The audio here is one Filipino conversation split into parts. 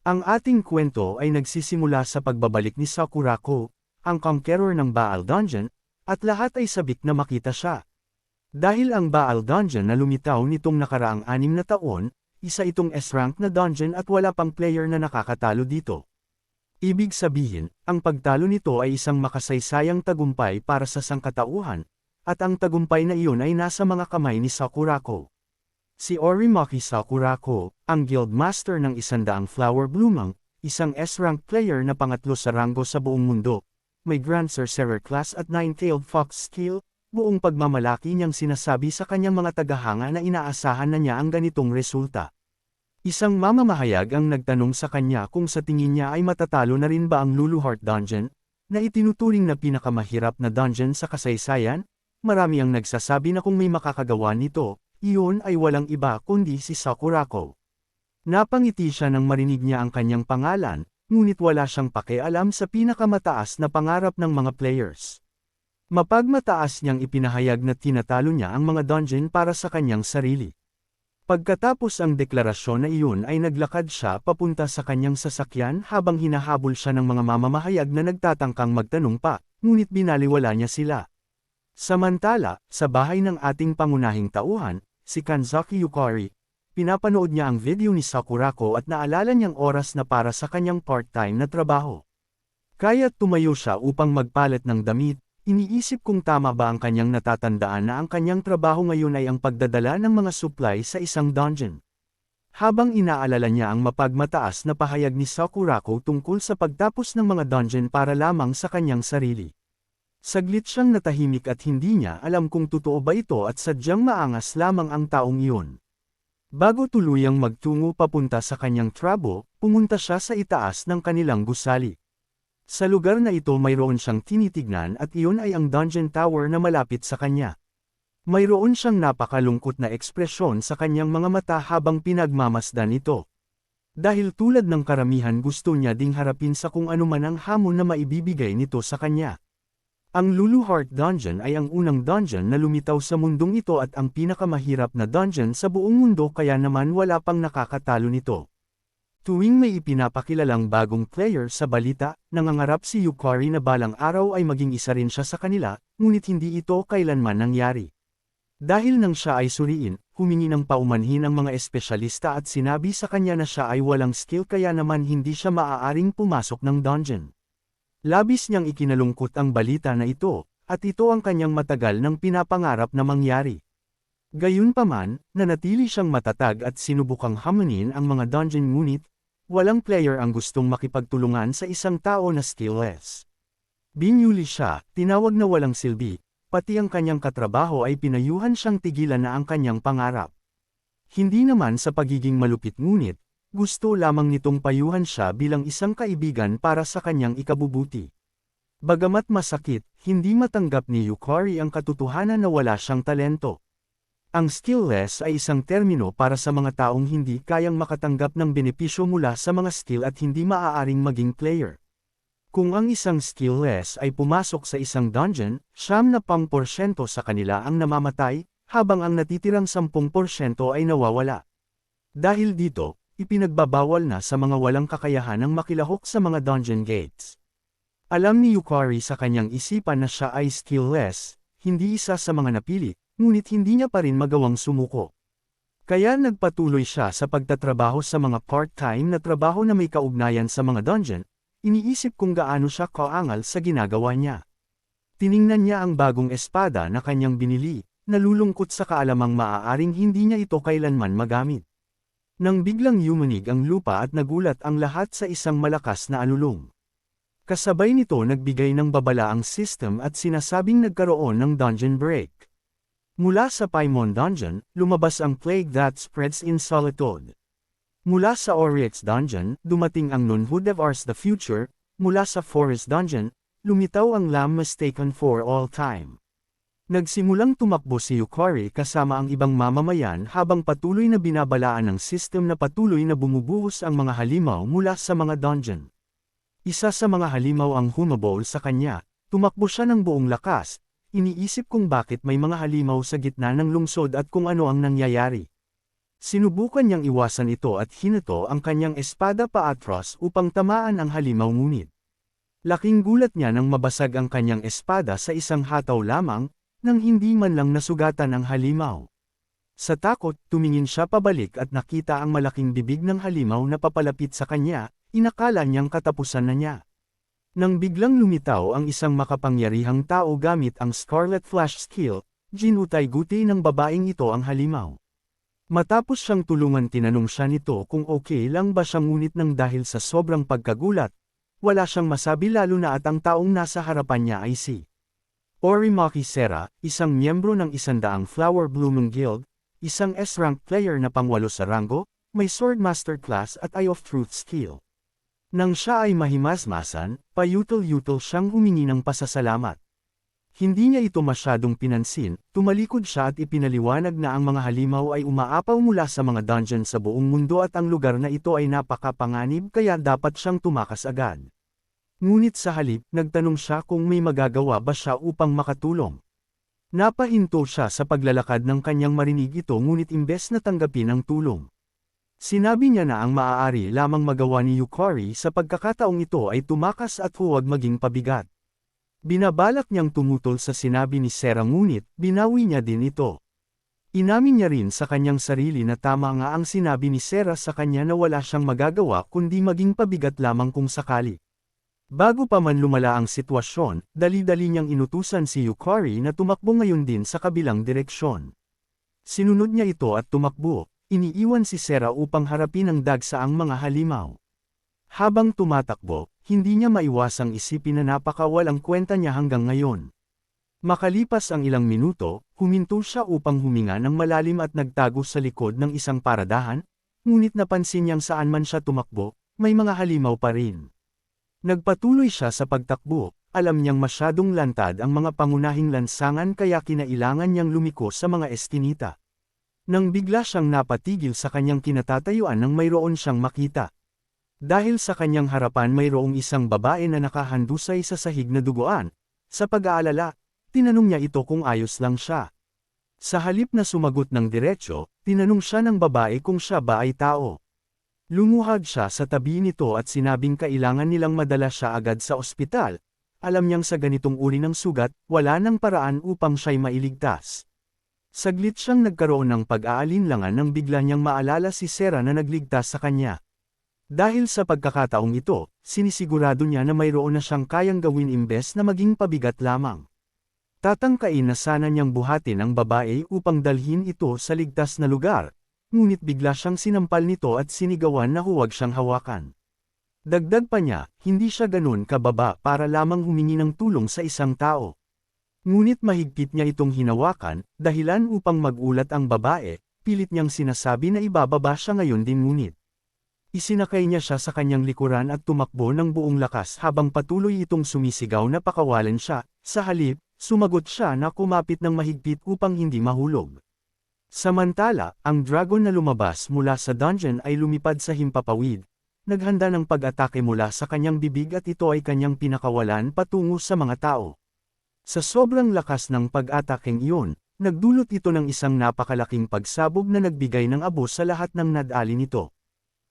Ang ating kwento ay nagsisimula sa pagbabalik ni Sakurako, ang conqueror ng Baal Dungeon, at lahat ay sabik na makita siya. Dahil ang Baal Dungeon na lumitaw nitong nakaraang 6 na taon, isa itong S-rank na dungeon at wala pang player na nakakatalo dito. Ibig sabihin, ang pagtalo nito ay isang makasaysayang tagumpay para sa sangkatauhan, at ang tagumpay na iyon ay nasa mga kamay ni Sakurako. Si Orimaki Sakurako, ang guild master ng 100 Flower Bloomang, isang S-rank player na pangatlo sa ranggo sa buong mundo, may Grand Sorcerer class at 9-tailed fox skill, buong pagmamalaki niyang sinasabi sa kanyang mga tagahanga na inaasahan na niya ang ganitong resulta. Isang mamamahayag ang nagtanong sa kanya kung sa tingin niya ay matatalo na rin ba ang Luluheart Dungeon, na itinuturing na pinakamahirap na dungeon sa kasaysayan. Marami ang nagsasabi na kung may makakagawa nito, iyon ay walang iba kundi si Sakurako. Napangiti siya nang marinig niya ang kanyang pangalan, ngunit wala siyang pakialam sa pinakamataas na pangarap ng mga players. Mapagmataas niyang ipinahayag na tinatalo niya ang mga dungeon para sa kanyang sarili. Pagkatapos ang deklarasyon na iyon ay naglakad siya papunta sa kanyang sasakyan habang hinahabol siya ng mga mamamahayag na nagtatangkang magtanong pa, ngunit binaliwala niya sila. Samantala, sa bahay ng ating pangunahing tauhan, si Kanzaki Yukari, pinapanood niya ang video ni Sakurako at naalala niyang oras na para sa kanyang part-time na trabaho. Kaya't tumayo siya upang magpalit ng damit, iniisip kung tama ba ang kanyang natatandaan na ang kanyang trabaho ngayon ay ang pagdadala ng mga supply sa isang dungeon. Habang inaalala niya ang mapagmataas na pahayag ni Sakurako tungkol sa pagtapos ng mga dungeon para lamang sa kanyang sarili. Saglit siyang natahimik at hindi niya alam kung totoo ba ito at sadyang maangas lamang ang taong iyon. Bago tuluyang magtungo papunta sa kanyang trabo, pumunta siya sa itaas ng kanilang gusali. Sa lugar na ito mayroon siyang tinitignan at iyon ay ang dungeon tower na malapit sa kanya. Mayroon siyang napakalungkot na ekspresyon sa kanyang mga mata habang pinagmamasdan ito. Dahil tulad ng karamihan gusto niya ding harapin sa kung ano man ang hamon na maibibigay nito sa kanya. Ang Luluheart Dungeon ay ang unang dungeon na lumitaw sa mundong ito at ang pinakamahirap na dungeon sa buong mundo kaya naman wala pang nakakatalo nito. Tuwing may ipinapakilalang bagong player sa balita, nangangarap si Yukari na balang araw ay maging isa rin siya sa kanila, ngunit hindi ito kailanman nangyari. Dahil nang siya ay suriin, humingi ng paumanhin ang mga espesyalista at sinabi sa kanya na siya ay walang skill kaya naman hindi siya maaaring pumasok ng dungeon. Labis niyang ikinalungkot ang balita na ito, at ito ang kanyang matagal nang pinapangarap na mangyari. Gayunpaman, nanatili siyang matatag at sinubukang hamunin ang mga dungeon ngunit, walang player ang gustong makipagtulungan sa isang tao na skillless. Binyuli siya, tinawag na walang silbi, pati ang kanyang katrabaho ay pinayuhan siyang tigilan na ang kanyang pangarap. Hindi naman sa pagiging malupit ngunit, gusto lamang nitong payuhan siya bilang isang kaibigan para sa kanyang ikabubuti. Bagamat masakit, hindi matanggap ni Yukari ang katotohanan na wala siyang talento. Ang skillless ay isang termino para sa mga taong hindi kayang makatanggap ng benepisyo mula sa mga skill at hindi maaaring maging player. Kung ang isang skillless ay pumasok sa isang dungeon, 90% sa kanila ang namamatay, habang ang natitirang 10% ay nawawala. Dahil dito, ipinagbabawal na sa mga walang kakayahan ang makilahok sa mga dungeon gates. Alam ni Yukari sa kanyang isipan na siya ay skillless, hindi isa sa mga napili, ngunit hindi niya pa rin magawang sumuko. Kaya nagpatuloy siya sa pagtatrabaho sa mga part-time na trabaho na may kaugnayan sa mga dungeon, iniisip kung gaano siya kaangal sa ginagawa niya. Tiningnan niya ang bagong espada na kanyang binili, nalulungkot sa kaalamang maaaring hindi niya ito kailanman magamit. Nang biglang yumanig ang lupa at nagulat ang lahat sa isang malakas na alulong. Kasabay nito nagbigay ng babala ang system at sinasabing nagkaroon ng dungeon break. Mula sa Paimon Dungeon, lumabas ang Plague That Spreads in Solitude. Mula sa Oryx Dungeon, dumating ang Nun Who Devours the Future. Mula sa Forest Dungeon, lumitaw ang Lamb Mistaken for All Time. Nagsimulang tumakbo si Yukari kasama ang ibang mamamayan habang patuloy na binabalaan ng system na patuloy na bumubuhos ang mga halimaw mula sa mga dungeon. Isa sa mga halimaw ang humabol sa kanya, tumakbo siya ng buong lakas, iniisip kung bakit may mga halimaw sa gitna ng lungsod at kung ano ang nangyayari. Sinubukan niyang iwasan ito at hinato ang kanyang espada paatras upang tamaan ang halimaw ngunit. Laking gulat niya nang mabasag ang kanyang espada sa isang hataw lamang, nang hindi man lang nasugatan ang halimaw. Sa takot, tumingin siya pabalik at nakita ang malaking bibig ng halimaw na papalapit sa kanya, inakala niyang katapusan na niya. Nang biglang lumitaw ang isang makapangyarihang tao gamit ang Scarlet Flash skill, ginutay-guti ng babaeng ito ang halimaw. Matapos siyang tulungan tinanong siya nito kung okay lang ba siya ngunit nang dahil sa sobrang pagkagulat, wala siyang masabi lalo na at ang taong nasa harapan niya ay si Orimaki Sera, isang miyembro ng 100 Flower Blooming Guild, isang S-rank player na pangwalo sa ranggo, may Swordmaster class at Eye of Truth skill. Nang siya ay mahimasmasan, payutol-yutol siyang humingi ng pasasalamat. Hindi niya ito masyadong pinansin, tumalikod siya at ipinaliwanag na ang mga halimaw ay umaapaw mula sa mga dungeon sa buong mundo at ang lugar na ito ay napakapanganib kaya dapat siyang tumakas agad. Ngunit sa halip, nagtanong siya kung may magagawa ba siya upang makatulong. Napahinto siya sa paglalakad ng kanyang marinig ito ngunit imbes na tanggapin ang tulong. Sinabi niya na ang maaari lamang magawa ni Yukari sa pagkakataong ito ay tumakas at huwag maging pabigat. Binabalak niyang tumutol sa sinabi ni Sera ngunit binawi niya din ito. Inamin niya rin sa kanyang sarili na tama nga ang sinabi ni Sera sa kanya na wala siyang magagawa kundi maging pabigat lamang kung sakali. Bago pa man lumala ang sitwasyon, dali-dali niyang inutusan si Yukari na tumakbo ngayon din sa kabilang direksyon. Sinunod niya ito at tumakbo, iniiwan si Sera upang harapin ang dagsaang mga halimaw. Habang tumatakbo, hindi niya maiwasang isipin na napakawalang kwenta niya hanggang ngayon. Makalipas ang ilang minuto, huminto siya upang huminga ng malalim at nagtago sa likod ng isang paradahan, ngunit napansin niyang saan man siya tumakbo, may mga halimaw pa rin. Nagpatuloy siya sa pagtakbo, alam niyang masyadong lantad ang mga pangunahing lansangan kaya kinailangan niyang lumiko sa mga eskinita. Nang bigla siyang napatigil sa kanyang kinatatayuan nang mayroon siyang makita. Dahil sa kanyang harapan mayroong isang babae na nakahandusay sa sahig na duguan, sa pag-aalala, tinanong niya ito kung ayos lang siya. Sa halip na sumagot ng diretsyo, tinanong siya ng babae kung siya ba ay tao. Lumuhad siya sa tabi nito at sinabing kailangan nilang madala siya agad sa ospital. Alam niyang sa ganitong uri ng sugat, wala nang paraan upang siya'y mailigtas. Saglit siyang nagkaroon ng pag-aalinlangan nang bigla niyang maalala si Sera na nagligtas sa kanya. Dahil sa pagkakataong ito, sinisigurado niya na mayroon na siyang kayang gawin imbes na maging pabigat lamang. Tatangkain na sana niyang buhatin ang babae upang dalhin ito sa ligtas na lugar. Ngunit bigla siyang sinampal nito at sinigawan na huwag siyang hawakan. Dagdag pa niya, hindi siya ganun kababa para lamang humingi ng tulong sa isang tao. Ngunit mahigpit niya itong hinawakan, dahilan upang magulat ang babae, pilit niyang sinasabi na ibababa siya ngayon din ngunit. Isinakay niya siya sa kanyang likuran at tumakbo ng buong lakas habang patuloy itong sumisigaw na pakawalan siya, sa halip, sumagot siya na kumapit ng mahigpit upang hindi mahulog. Samantala, ang dragon na lumabas mula sa dungeon ay lumipad sa himpapawid, naghanda ng pag-atake mula sa kanyang bibig at ito ay kanyang pinakawalan patungo sa mga tao. Sa sobrang lakas ng pag-ataking iyon, nagdulot ito ng isang napakalaking pagsabog na nagbigay ng abo sa lahat ng nadali nito.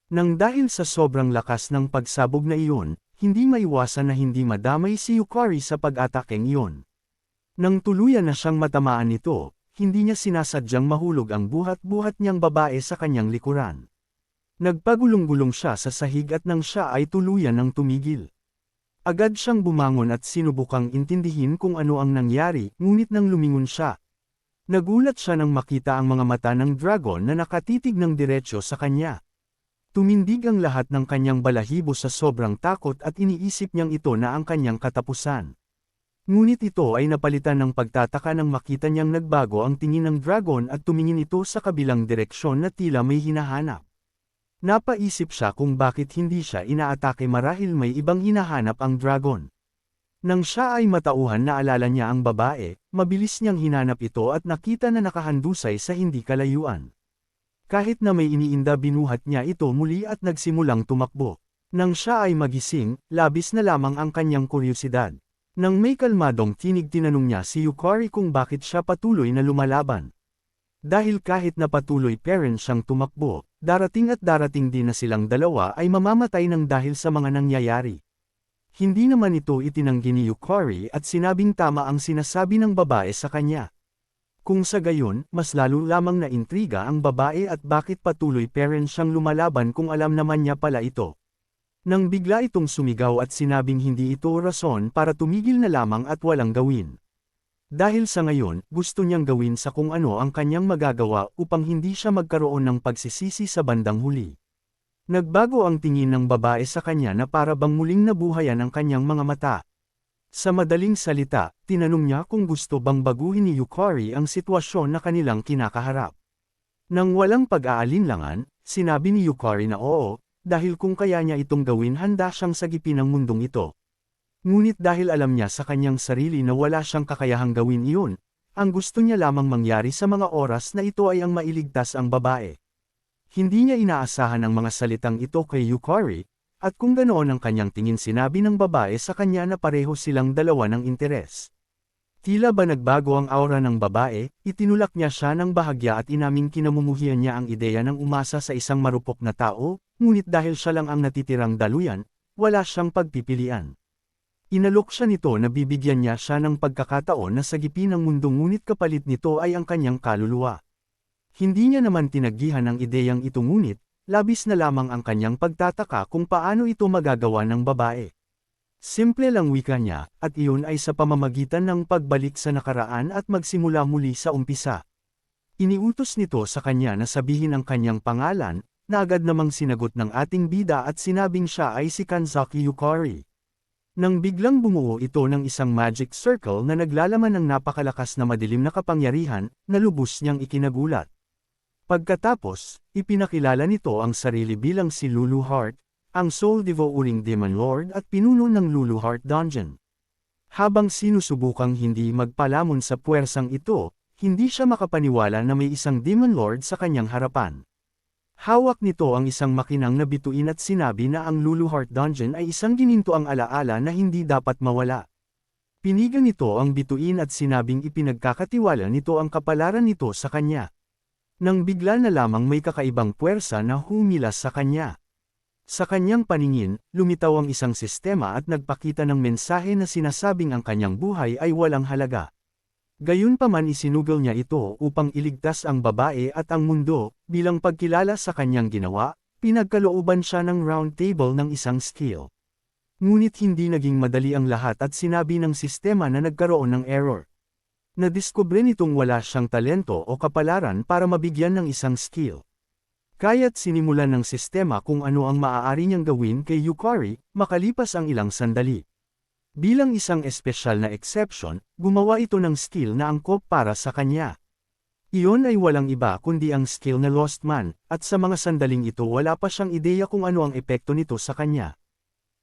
Nang dahil sa sobrang lakas ng pagsabog na iyon, hindi maiwasan na hindi madamay si Yukari sa pag-ataking iyon. Nang tuluyan na siyang matamaan nito, hindi niya sinasadyang mahulog ang buhat-buhat niyang babae sa kanyang likuran. Nagpagulong-gulong siya sa sahig at nang siya ay tuluyan ng tumigil. Agad siyang bumangon at sinubukang intindihin kung ano ang nangyari, ngunit nang lumingon siya. Nagulat siya nang makita ang mga mata ng dragon na nakatitig ng diretsyo sa kanya. Tumindig ang lahat ng kanyang balahibo sa sobrang takot at iniisip niyang ito na ang kanyang katapusan. Ngunit ito ay napalitan ng pagtataka nang makita niyang nagbago ang tingin ng dragon at tumingin ito sa kabilang direksyon na tila may hinahanap. Napaisip siya kung bakit hindi siya inaatake marahil may ibang hinahanap ang dragon. Nang siya ay matauhan na alala niya ang babae, mabilis niyang hinanap ito at nakita na nakahandusay sa hindi kalayuan. Kahit na may iniinda binuhat niya ito muli at nagsimulang tumakbo. Nang siya ay magising, labis na lamang ang kanyang kuryosidad. Nang may kalmadong tinig tinanong niya si Yukari kung bakit siya patuloy na lumalaban. Dahil kahit na patuloy pa rin siyang tumakbo, darating at darating din na silang dalawa ay mamamatay ng dahil sa mga nangyayari. Hindi naman ito itinanggi ni Yukari at sinabing tama ang sinasabi ng babae sa kanya. Kung sa gayon, mas lalo lamang na intriga ang babae at bakit patuloy pa rin siyang lumalaban kung alam naman niya pala ito. Nang bigla itong sumigaw at sinabing hindi ito rason para tumigil na lamang at walang gawin. Dahil sa ngayon, gusto niyang gawin sa kung ano ang kanyang magagawa upang hindi siya magkaroon ng pagsisisi sa bandang huli. Nagbago ang tingin ng babae sa kanya na para bang muling nabuhayan ang kanyang mga mata. Sa madaling salita, tinanong niya kung gusto bang baguhin ni Yukari ang sitwasyon na kanilang kinakaharap. Nang walang pag-aalinlangan, sinabi ni Yukari na oo, dahil kung kaya niya itong gawin handa siyang sagipin ang mundong ito. Ngunit dahil alam niya sa kanyang sarili na wala siyang kakayahang gawin iyon, ang gusto niya lamang mangyari sa mga oras na ito ay ang mailigtas ang babae. Hindi niya inaasahan ang mga salitang ito kay Yukari, at kung ganoon ang kanyang tingin sinabi ng babae sa kanya na pareho silang dalawa ng interes. Tila ba nagbago ang aura ng babae, itinulak niya siya ng bahagya at inaming kinamumuhian niya ang ideya ng umasa sa isang marupok na tao, ngunit dahil siya lang ang natitirang daluyan, wala siyang pagpipilian. Inalok siya nito na bibigyan niya siya ng pagkakataon na sagipin ang mundo ngunit kapalit nito ay ang kanyang kaluluwa. Hindi niya naman tinaggihan ang ideyang ito ngunit, labis na lamang ang kanyang pagtataka kung paano ito magagawa ng babae. Simple lang wika niya, at iyon ay sa pamamagitan ng pagbalik sa nakaraan at magsimula muli sa umpisa. Iniutos nito sa kanya na sabihin ang kanyang pangalan, na agad namang sinagot ng ating bida at sinabing siya ay si Kanzaki Yukari. Nang biglang bumuo ito ng isang magic circle na naglalaman ng napakalakas na madilim na kapangyarihan, na lubos niyang ikinagulat. Pagkatapos, ipinakilala nito ang sarili bilang si Lulu Heart, ang Soul Devouring Demon Lord at pinuno ng Lulu Heart Dungeon. Habang sinusubukang hindi magpalamon sa puwersang ito, hindi siya makapaniwala na may isang Demon Lord sa kanyang harapan. Hawak nito ang isang makinang na bituin at sinabi na ang Lulu Heart Dungeon ay isang ginintoang alaala na hindi dapat mawala. Pinigan nito ang bituin at sinabing ipinagkakatiwala nito ang kapalaran nito sa kanya. Nang bigla na lamang may kakaibang puwersa na humilas sa kanya. Sa kanyang paningin, lumitaw ang isang sistema at nagpakita ng mensahe na sinasabing ang kanyang buhay ay walang halaga. Gayunpaman isinugol niya ito upang iligtas ang babae at ang mundo, bilang pagkilala sa kanyang ginawa, pinagkalooban siya ng round table ng isang skill. Ngunit hindi naging madali ang lahat at sinabi ng sistema na nagkaroon ng error. Nadiskubre nitong wala siyang talento o kapalaran para mabigyan ng isang skill. Kaya't sinimulan ng sistema kung ano ang maaari niyang gawin kay Yukari, makalipas ang ilang sandali. Bilang isang espesyal na exception, gumawa ito ng skill na angkop para sa kanya. Iyon ay walang iba kundi ang skill na Lost Man, at sa mga sandaling ito wala pa siyang ideya kung ano ang epekto nito sa kanya.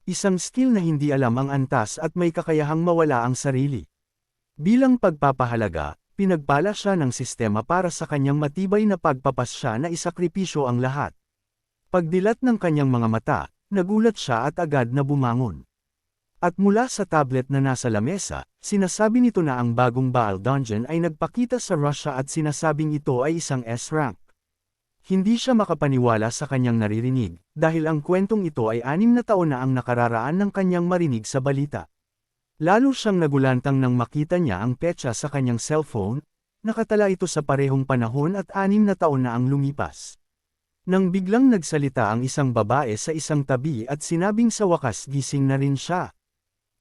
Isang skill na hindi alam ang antas at may kakayahang mawala ang sarili. Bilang pagpapahalaga, pinagpala siya ng sistema para sa kanyang matibay na pagpapasya na isakripisyo ang lahat. Pagdilat ng kanyang mga mata, nagulat siya at agad na bumangon. At mula sa tablet na nasa lamesa, sinasabi nito na ang bagong Baal Dungeon ay nagpakita sa Russia at sinasabing ito ay isang S-rank. Hindi siya makapaniwala sa kanyang naririnig, dahil ang kwentong ito ay 6 na taon na ang nakararaan ng kanyang marinig sa balita. Lalo siyang nagulantang nang makita niya ang petsa sa kanyang cellphone, nakatala ito sa parehong panahon at 6 na taon na ang lumipas. Nang biglang nagsalita ang isang babae sa isang tabi at sinabing sa wakas gising na rin siya.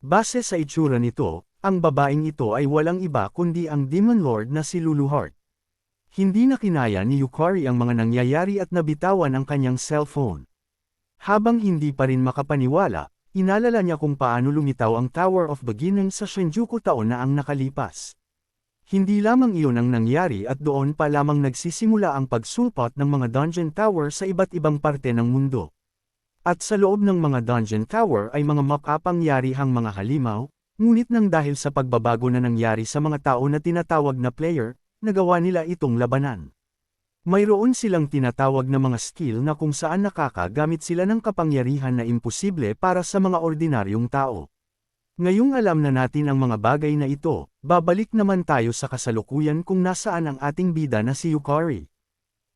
Base sa itsura nito, ang babaeng ito ay walang iba kundi ang Demon Lord na si Lulu Heart. Hindi na kinaya ni Yukari ang mga nangyayari at nabitawan ang kanyang cellphone. Habang hindi pa rin makapaniwala, inalala niya kung paano lumitaw ang Tower of Beginning sa Shinjuku taon na ang nakalipas. Hindi lamang iyon ang nangyari at doon pa lamang nagsisimula ang pagsulpot ng mga dungeon tower sa iba't ibang parte ng mundo. At sa loob ng mga dungeon tower ay mga makapangyarihang mga halimaw, ngunit nang dahil sa pagbabago na nangyari sa mga tao na tinatawag na player, nagawa nila itong labanan. Mayroon silang tinatawag na mga skill na kung saan nakakagamit sila ng kapangyarihan na imposible para sa mga ordinaryong tao. Ngayong alam na natin ang mga bagay na ito, babalik naman tayo sa kasalukuyan kung nasaan ang ating bida na si Yukari.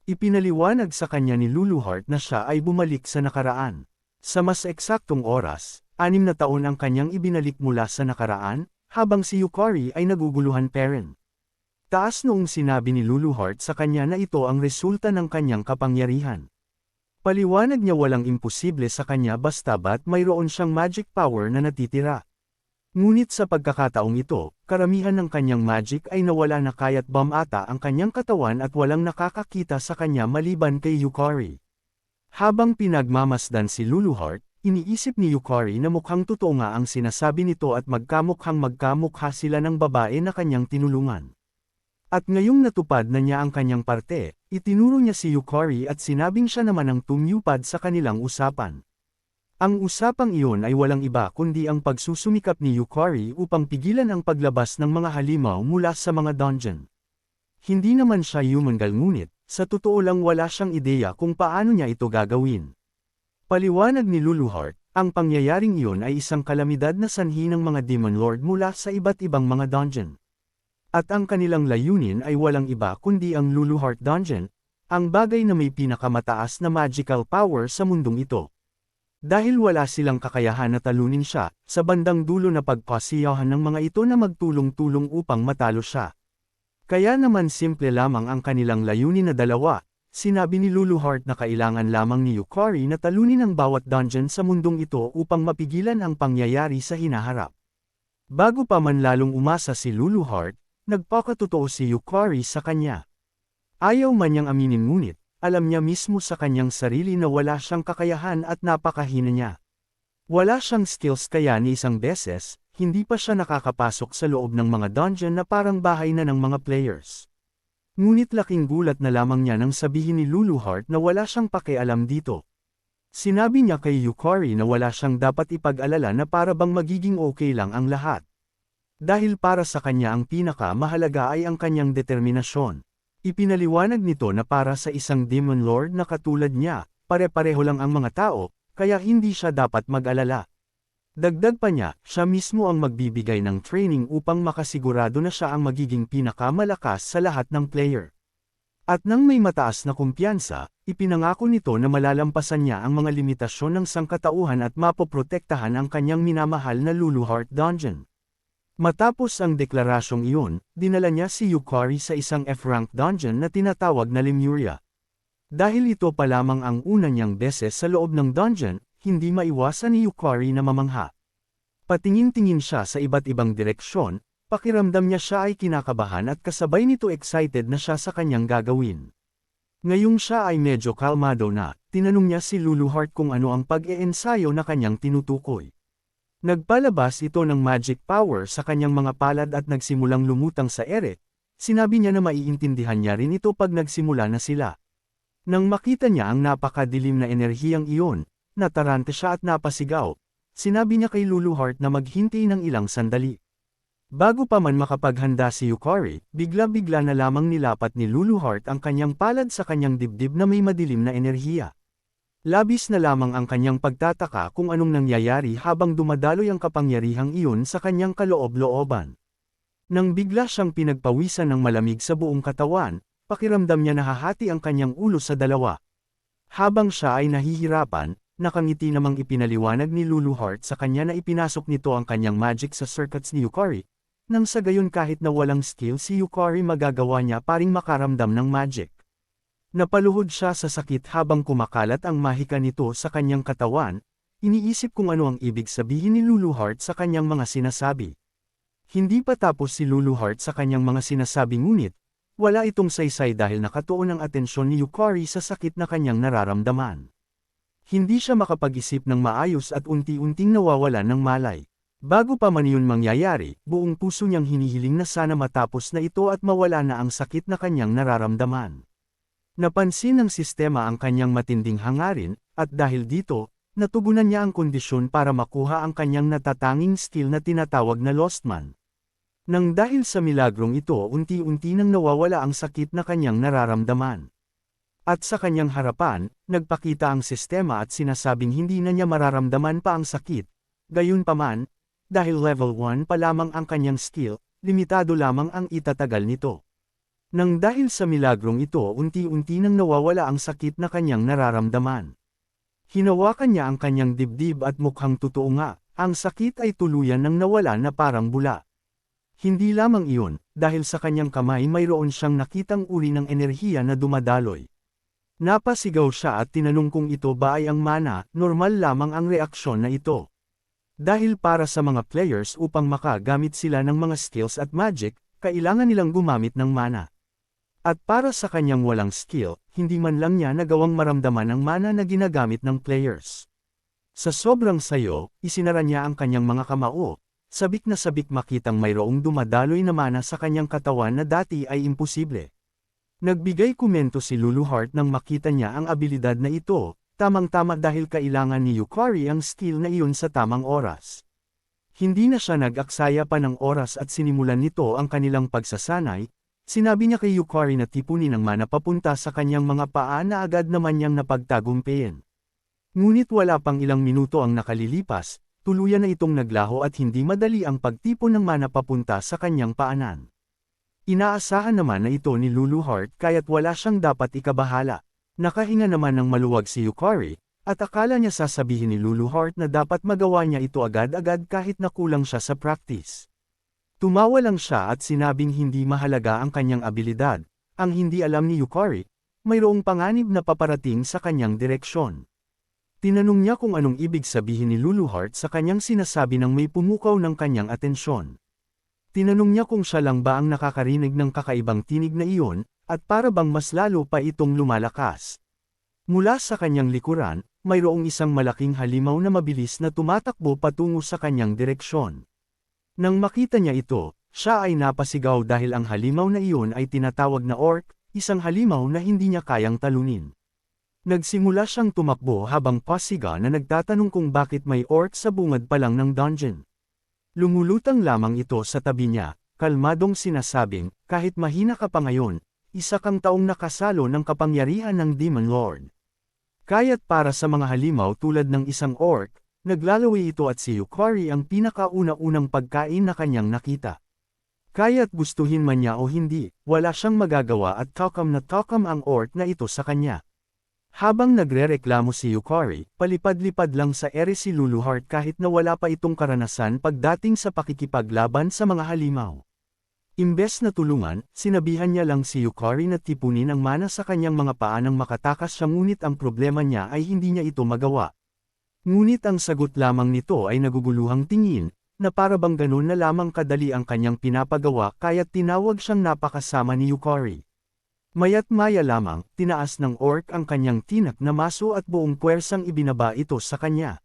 Ipinaliwanag sa kanya ni Luluheart na siya ay bumalik sa nakaraan. Sa mas eksaktong oras, 6 na taon ang kanyang ibinalik mula sa nakaraan, habang si Yukari ay naguguluhan pa rin. Taas noong sinabi ni Luluheart sa kanya na ito ang resulta ng kanyang kapangyarihan. Paliwanag niya walang imposible sa kanya basta't mayroon siyang magic power na natitira. Ngunit sa pagkakataong ito, karamihan ng kanyang magic ay nawala na kaya't bumata ang kanyang katawan at walang nakakakita sa kanya maliban kay Yukari. Habang pinagmamasdan si Luluheart, iniisip ni Yukari na mukhang totoo nga ang sinasabi nito at magkamukha sila ng babae na kanyang tinulungan. At ngayong natupad na niya ang kanyang parte, itinuro niya si Yukari at sinabing siya naman ang tumupad sa kanilang usapan. Ang usapang iyon ay walang iba kundi ang pagsusumikap ni Yukari upang pigilan ang paglabas ng mga halimaw mula sa mga dungeon. Hindi naman siya human ngunit, sa totoo lang wala siyang ideya kung paano niya ito gagawin. Paliwanag ni Luluheart, ang pangyayaring iyon ay isang kalamidad na sanhi ng mga Demon Lord mula sa iba't ibang mga dungeon. At ang kanilang layunin ay walang iba kundi ang Luluheart Dungeon, ang bagay na may pinakamataas na magical power sa mundong ito. Dahil wala silang kakayahan na talunin siya, sa bandang dulo na pagpasiyahan ng mga ito na magtulong-tulong upang matalo siya. Kaya naman simple lamang ang kanilang layunin na dalawa, sinabi ni Luluheart na kailangan lamang ni Yukari na talunin ang bawat dungeon sa mundong ito upang mapigilan ang pangyayari sa hinaharap. Bago pa man lalong umasa si Luluheart, nagpakatotoo si Yukari sa kanya. Ayaw man niyang aminin ngunit, alam niya mismo sa kanyang sarili na wala siyang kakayahan at napakahina niya. Wala siyang skills kaya ni isang beses, hindi pa siya nakakapasok sa loob ng mga dungeon na parang bahay na ng mga players. Ngunit laking gulat na lamang niya nang sabihin ni Luluheart na wala siyang pakialam dito. Sinabi niya kay Yukari na wala siyang dapat ipag-alala na para bang magiging okay lang ang lahat. Dahil para sa kanya ang pinaka-mahalaga ay ang kanyang determinasyon. Ipinaliwanag nito na para sa isang Demon Lord na katulad niya, pare-pareho lang ang mga tao, kaya hindi siya dapat mag-alala. Dagdag pa niya, siya mismo ang magbibigay ng training upang makasigurado na siya ang magiging pinakamalakas sa lahat ng player. At nang may mataas na kumpiyansa, ipinangako nito na malalampasan niya ang mga limitasyon ng sangkatauhan at mapoprotektahan ang kanyang minamahal na Luluheart Dungeon. Matapos ang deklarasyong iyon, dinala niya si Yukari sa isang F-rank dungeon na tinatawag na Lemuria. Dahil ito pa lamang ang una niyang beses sa loob ng dungeon, hindi maiwasan ni Yukari na mamangha. Patingin-tingin siya sa iba't ibang direksyon, pakiramdam niya siya ay kinakabahan at kasabay nito excited na siya sa kanyang gagawin. Ngayong siya ay medyo kalmado na, tinanong niya si Luluheart kung ano ang pag-iensayo na kanyang tinutukoy. Nagpalabas ito ng magic power sa kanyang mga palad at nagsimulang lumutang sa ere, sinabi niya na maiintindihan niya rin ito pag nagsimula na sila. Nang makita niya ang napakadilim na enerhiyang iyon, natarante siya at napasigaw, sinabi niya kay Luluheart na maghintay ng ilang sandali. Bago pa man makapaghanda si Yukari, bigla-bigla na lamang nilapat ni Luluheart ang kanyang palad sa kanyang dibdib na may madilim na enerhiya. Labis na lamang ang kanyang pagtataka kung anong nangyayari habang dumadaloy ang kapangyarihang iyon sa kanyang kaloob-looban. Nang bigla siyang pinagpawisan ng malamig sa buong katawan, pakiramdam niya nahahati ang kanyang ulo sa dalawa. Habang siya ay nahihirapan, nakangiti namang ipinaliwanag ni Luluheart sa kanya na ipinasok nito ang kanyang magic sa circuits ni Yukari, nang sa gayon kahit na walang skill si Yukari magagawa niya paring makaramdam ng magic. Napaluhod siya sa sakit habang kumakalat ang mahika nito sa kanyang katawan, iniisip kung ano ang ibig sabihin ni Luluheart sa kanyang mga sinasabi. Hindi pa tapos si Luluheart sa kanyang mga sinasabi ngunit, wala itong saysay dahil nakatuon ang atensyon ni Yukari sa sakit na kanyang nararamdaman. Hindi siya makapag-isip ng maayos at unti-unting nawawalan ng malay. Bago pa man yun mangyayari, buong puso niyang hinihiling na sana matapos na ito at mawala na ang sakit na kanyang nararamdaman. Napansin ng sistema ang kanyang matinding hangarin, at dahil dito, natugunan niya ang kondisyon para makuha ang kanyang natatanging skill na tinatawag na Lost Man. Nang dahil sa milagrong ito unti-unti nang nawawala ang sakit na kanyang nararamdaman. At sa kanyang harapan, nagpakita ang sistema at sinasabing hindi na niya mararamdaman pa ang sakit, gayunpaman, dahil level 1 pa lamang ang kanyang skill, limitado lamang ang itatagal nito. Nang dahil sa milagrong ito unti-unti nang nawawala ang sakit na kanyang nararamdaman. Hinawakan niya ang kanyang dibdib at mukhang totoo nga, ang sakit ay tuluyan nang nawala na parang bula. Hindi lamang iyon, dahil sa kanyang kamay mayroon siyang nakitang uri ng enerhiya na dumadaloy. Napasigaw siya at tinanong kung ito ba ay ang mana, normal lamang ang reaksyon na ito. Dahil para sa mga players upang makagamit sila ng mga skills at magic, kailangan nilang gumamit ng mana. At para sa kanyang walang skill, hindi man lang niya nagawang maramdaman ang mana na ginagamit ng players. Sa sobrang sayo, isinara niya ang kanyang mga kamao, sabik na sabik makitang mayroong dumadaloy na mana sa kanyang katawan na dati ay imposible. Nagbigay komento si Luluheart nang makita niya ang abilidad na ito, tamang-tama dahil kailangan ni Yukari ang skill na iyon sa tamang oras. Hindi na siya nag-aksaya pa ng oras at sinimulan nito ang kanilang pagsasanay. Sinabi niya kay Yukari na tipunin ang mana papunta sa kanyang mga paa na agad naman niyang napagtagumpayan. Ngunit wala pang ilang minuto ang nakalilipas, tuluyan na itong naglaho at hindi madali ang pagtipon ng mana papunta sa kanyang paanan. Inaasahan naman na ito ni Luluheart kaya't wala siyang dapat ikabahala. Nakahinga naman ng maluwag si Yukari, at akala niya sasabihin ni Luluheart na dapat magawa niya ito agad-agad kahit nakulang siya sa practice. Tumawa lang siya at sinabing hindi mahalaga ang kanyang abilidad. Ang hindi alam ni Yukari, mayroong panganib na paparating sa kanyang direksyon. Tinanong niya kung anong ibig sabihin ni Luluheart sa kanyang sinasabi nang may pumukaw ng kanyang atensyon. Tinanong niya kung siya lang ba ang nakakarinig ng kakaibang tinig na iyon, at para bang mas lalo pa itong lumalakas. Mula sa kanyang likuran, mayroong isang malaking halimaw na mabilis na tumatakbo patungo sa kanyang direksyon. Nang makita niya ito, siya ay napasigaw dahil ang halimaw na iyon ay tinatawag na orc, isang halimaw na hindi niya kayang talunin. Nagsimula siyang tumakbo habang pasiga na nagtatanong kung bakit may orc sa bungad pa lang ng dungeon. Lumulutang lamang ito sa tabi niya, kalmadong sinasabing, kahit mahina ka pa ngayon, isa kang taong nakasalo ng kapangyarihan ng Demon Lord. Kaya't para sa mga halimaw tulad ng isang orc, naglalawi ito at si Yukari ang pinakauna-unang pagkain na kanyang nakita. Kaya't gustuhin man niya o hindi, wala siyang magagawa at takam na takam ang orc na ito sa kanya. Habang nagrereklamo si Yukari, palipad-lipad lang sa ere si Luluheart kahit na wala pa itong karanasan pagdating sa pakikipaglaban sa mga halimaw. Imbes na tulungan, sinabihan niya lang si Yukari na tipunin ang mana sa kanyang mga paa nang makatakas siya ngunit ang problema niya ay hindi niya ito magawa. Ngunit ang sagot lamang nito ay naguguluhang tingin, na para bang ganun na lamang kadali ang kanyang pinapagawa kaya't tinawag siyang napakasama ni Yukari. Maya't maya lamang, tinaas ng orc ang kanyang tinak na maso at buong puwersang ibinaba ito sa kanya.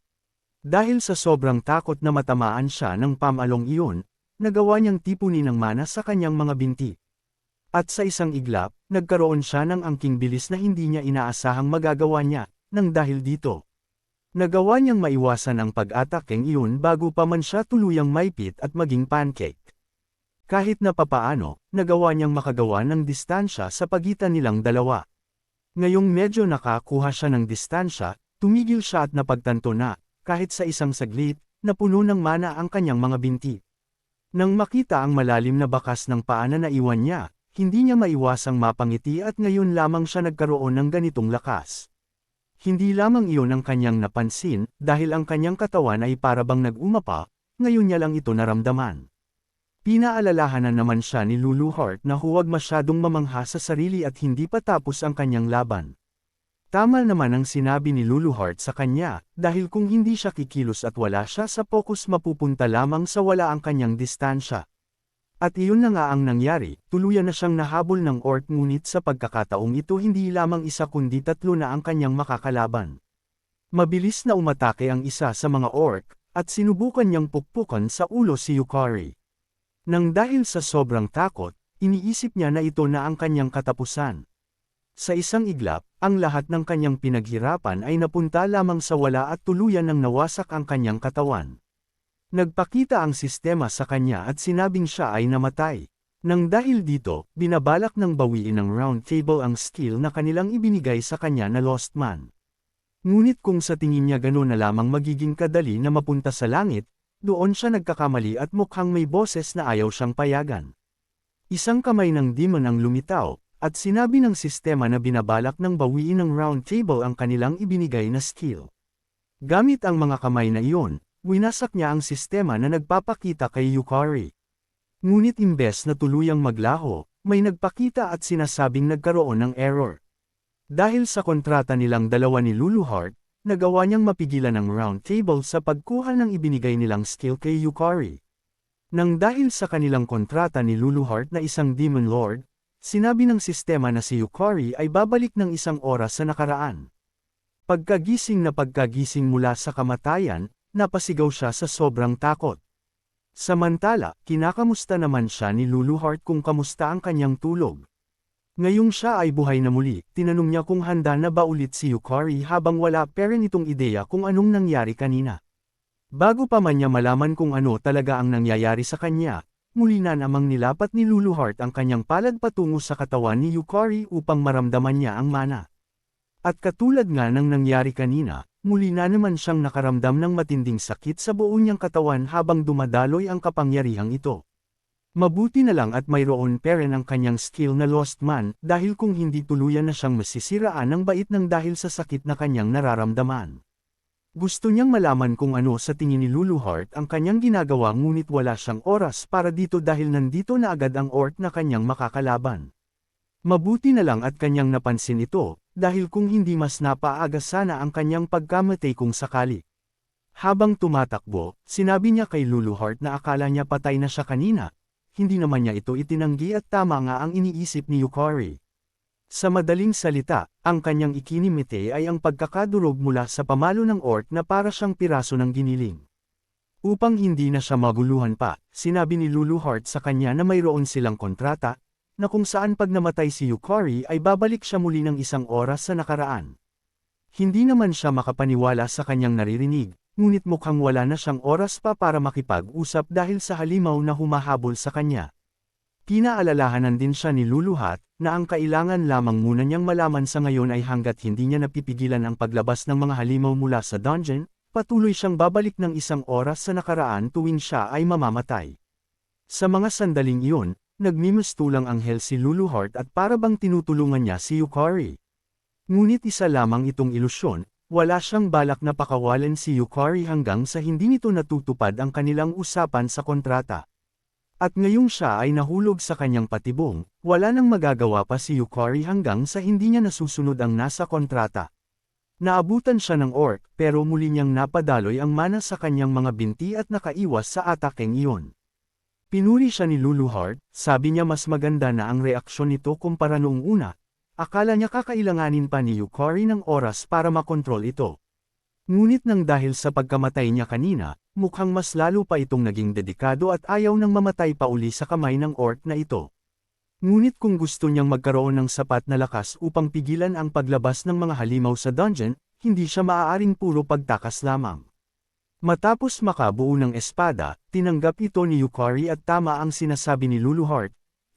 Dahil sa sobrang takot na matamaan siya ng pamalong iyon, nagawa niyang tipunin ang mana sa kanyang mga binti. At sa isang iglap, nagkaroon siya ng angking bilis na hindi niya inaasahang magagawa niya, nang dahil dito. Nagawa niyang maiwasan ang pag-atakeng iyon bago pa man siya tuluyang maipit at maging pancake. Kahit na papaano, nagawa niyang makagawa ng distansya sa pagitan nilang dalawa. Ngayong medyo nakakuha siya ng distansya, tumigil siya at napagtanto na, kahit sa isang saglit, napuno ng mana ang kanyang mga binti. Nang makita ang malalim na bakas ng paa na naiwan niya, hindi niya maiwasang mapangiti at ngayon lamang siya nagkaroon ng ganitong lakas. Hindi lamang iyon ang kanyang napansin, dahil ang kanyang katawan ay parabang nag-umapa, ngayon niya lang ito naramdaman. Pinaalalahanan naman siya ni Luluheart na huwag masyadong mamangha sa sarili at hindi pa tapos ang kanyang laban. Tama naman ang sinabi ni Luluheart sa kanya, dahil kung hindi siya kikilos at wala siya sa focus mapupunta lamang sa wala ang kanyang distansya. At iyon na nga ang nangyari, tuluyan na siyang nahabol ng orc ngunit sa pagkakataong ito hindi lamang isa kundi tatlo na ang kanyang makakalaban. Mabilis na umatake ang isa sa mga orc, at sinubukan niyang pukpukan sa ulo si Yukari. Nang dahil sa sobrang takot, iniisip niya na ito na ang kanyang katapusan. Sa isang iglap, ang lahat ng kanyang pinaghirapan ay napunta lamang sa wala at tuluyan nang nawasak ang kanyang katawan. Nagpakita ang sistema sa kanya at sinabing siya ay namatay. Nang dahil dito, binabalak ng bawiin ng Round Table ang skill na kanilang ibinigay sa kanya na Lost Man. Ngunit kung sa tingin niya gano'n na lamang magiging kadali na mapunta sa langit, doon siya nagkakamali at mukhang may boses na ayaw siyang payagan. Isang kamay ng demon ang lumitaw, at sinabi ng sistema na binabalak ng bawiin ng round table ang kanilang ibinigay na skill. Gamit ang mga kamay na iyon, winasak niya ang sistema na nagpapakita kay Yukari. Ngunit imbes na tuluyang maglaho, may nagpakita at sinasabing nagkaroon ng error. Dahil sa kontrata nilang dalawa ni Luluheart, nagawa niyang mapigilan ang round table sa pagkuha ng ibinigay nilang skill kay Yukari. Nang dahil sa kanilang kontrata ni Luluheart na isang Demon Lord, sinabi ng sistema na si Yukari ay babalik ng 1 oras sa nakaraan. Pagkagising mula sa kamatayan, napasigaw siya sa sobrang takot. Samantala, kinakamusta naman siya ni Luluheart kung kamusta ang kanyang tulog. Ngayong siya ay buhay na muli, tinanong niya kung handa na ba ulit si Yukari habang wala pa rin itong ideya kung anong nangyari kanina. Bago pa man niya malaman kung ano talaga ang nangyayari sa kanya, muli na namang nilapat ni Luluheart ang kanyang palad patungo sa katawan ni Yukari upang maramdaman niya ang mana. At katulad nga ng nangyari kanina, muli na naman siyang nakaramdam ng matinding sakit sa buo niyang katawan habang dumadaloy ang kapangyarihang ito. Mabuti na lang at mayroon pa rin ang kanyang skill na Lost Man dahil kung hindi tuluyan na siyang masisiraan ng bait ng dahil sa sakit na kanyang nararamdaman. Gusto niyang malaman kung ano sa tingin ni Luluheart ang kanyang ginagawa ngunit wala siyang oras para dito dahil nandito na agad ang orc na kanyang makakalaban. Mabuti na lang at kanyang napansin ito, dahil kung hindi mas napaaga sana ang kanyang pagkamatay kung sakali. Habang tumatakbo, sinabi niya kay Luluheart na akala niya patay na siya kanina. Hindi naman niya ito itinanggi at tama nga ang iniisip ni Yukari. Sa madaling salita, ang kanyang ikinimite ay ang pagkakadurog mula sa pamalo ng orc na para siyang piraso ng giniling. Upang hindi na siya maguluhan pa, sinabi ni Luluheart sa kanya na mayroon silang kontrata, na kung saan pag namatay si Yukari ay babalik siya muli ng 1 oras sa nakaraan. Hindi naman siya makapaniwala sa kanyang naririnig. Ngunit mukhang wala na siyang oras pa para makipag-usap dahil sa halimaw na humahabol sa kanya. Pinaalalahanan din siya ni Luluheart na ang kailangan lamang muna niyang malaman sa ngayon ay hanggat hindi niya napipigilan ang paglabas ng mga halimaw mula sa dungeon, patuloy siyang babalik ng 1 oras sa nakaraan tuwing siya ay mamamatay. Sa mga sandaling iyon, nagmimistulang anghel si Luluheart at para bang tinutulungan niya si Yukari. Ngunit isa lamang itong ilusyon. Wala siyang balak na pakawalan si Yukari hanggang sa hindi nito natutupad ang kanilang usapan sa kontrata. At ngayong siya ay nahulog sa kanyang patibong, wala nang magagawa pa si Yukari hanggang sa hindi niya nasusunod ang nasa kontrata. Naabutan siya ng orc pero muli niyang napadaloy ang mana sa kanyang mga binti at nakaiwas sa atakeng iyon. Pinuri siya ni Luluheart, sabi niya mas maganda na ang reaksyon nito kumpara noong una. Akala niya kakailanganin pa ni Yukari ng oras para makontrol ito. Ngunit nang dahil sa pagkamatay niya kanina, mukhang mas lalo pa itong naging dedikado at ayaw nang mamatay pa uli sa kamay ng orc na ito. Ngunit kung gusto niyang magkaroon ng sapat na lakas upang pigilan ang paglabas ng mga halimaw sa dungeon, hindi siya maaaring puro pagtakas lamang. Matapos makabuo ng espada, tinanggap ito ni Yukari at tama ang sinasabi ni Luluheart.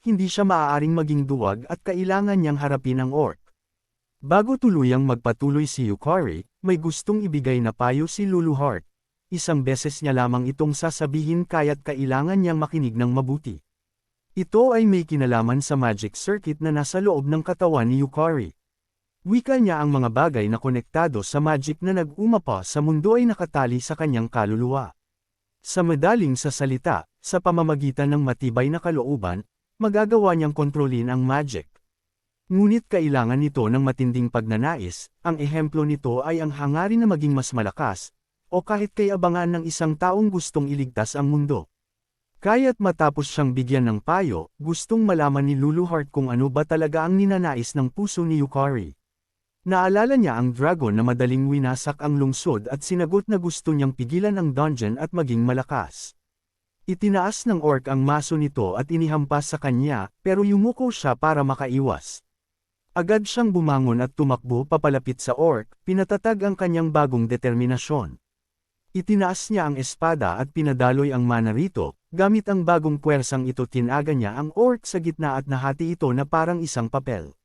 Hindi siya maaaring maging duwag at kailangan niyang harapin ang orc. Bago tuluyang magpatuloy si Yukari, may gustong ibigay na payo si Luluheart. Isang beses niya lamang itong sasabihin kaya't kailangan niyang makinig ng mabuti. Ito ay may kinalaman sa magic circuit na nasa loob ng katawan ni Yukari. Wika niya ang mga bagay na konektado sa magic na nag-umapa sa mundo ay nakatali sa kanyang kaluluwa. Sa madaling sa salita, sa pamamagitan ng matibay na kalooban, magagawa niyang kontrolin ang magic. Ngunit kailangan nito ng matinding pagnanais, ang ehemplo nito ay ang hangarin na maging mas malakas, o kahit kay abangan ng isang taong gustong iligtas ang mundo. Kaya't matapos siyang bigyan ng payo, gustong malaman ni Luluheart kung ano ba talaga ang ninanais ng puso ni Yukari. Naalala niya ang dragon na madaling winasak ang lungsod at sinagot na gusto niyang pigilan ang dungeon at maging malakas. Itinaas ng orc ang maso nito at inihampas sa kanya, pero yumuko siya para makaiwas. Agad siyang bumangon at tumakbo papalapit sa orc, pinatatag ang kanyang bagong determinasyon. Itinaas niya ang espada at pinadaloy ang mana rito, gamit ang bagong puwersang ito tinaga niya ang orc sa gitna at nahati ito na parang isang papel.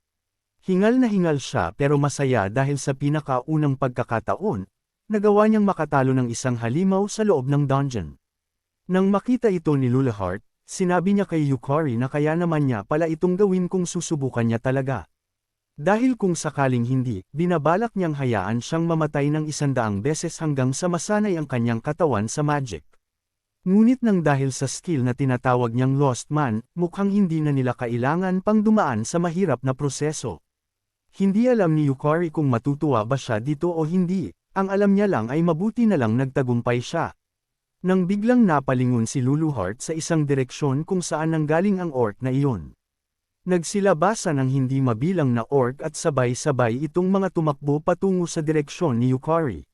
Hingal na hingal siya pero masaya dahil sa pinakaunang pagkakataon, nagawa niyang makatalo ng isang halimaw sa loob ng dungeon. Nang makita ito ni Lulaheart, sinabi niya kay Yukari na kaya naman niya pala itong gawin kung susubukan niya talaga. Dahil kung sakaling hindi, binabalak niyang hayaan siyang mamatay ng 100 beses hanggang sa masanay ang kanyang katawan sa magic. Ngunit nang dahil sa skill na tinatawag niyang Lost Man, mukhang hindi na nila kailangan pang dumaan sa mahirap na proseso. Hindi alam ni Yukari kung matutuwa ba siya dito o hindi, ang alam niya lang ay mabuti na lang nagtagumpay siya. Nang biglang napalingon si Luluheart sa isang direksyon kung saan nanggaling ang orc na iyon. Nagsilabasan ang hindi mabilang na orc at sabay-sabay itong mga tumakbo patungo sa direksyon ni Yukari.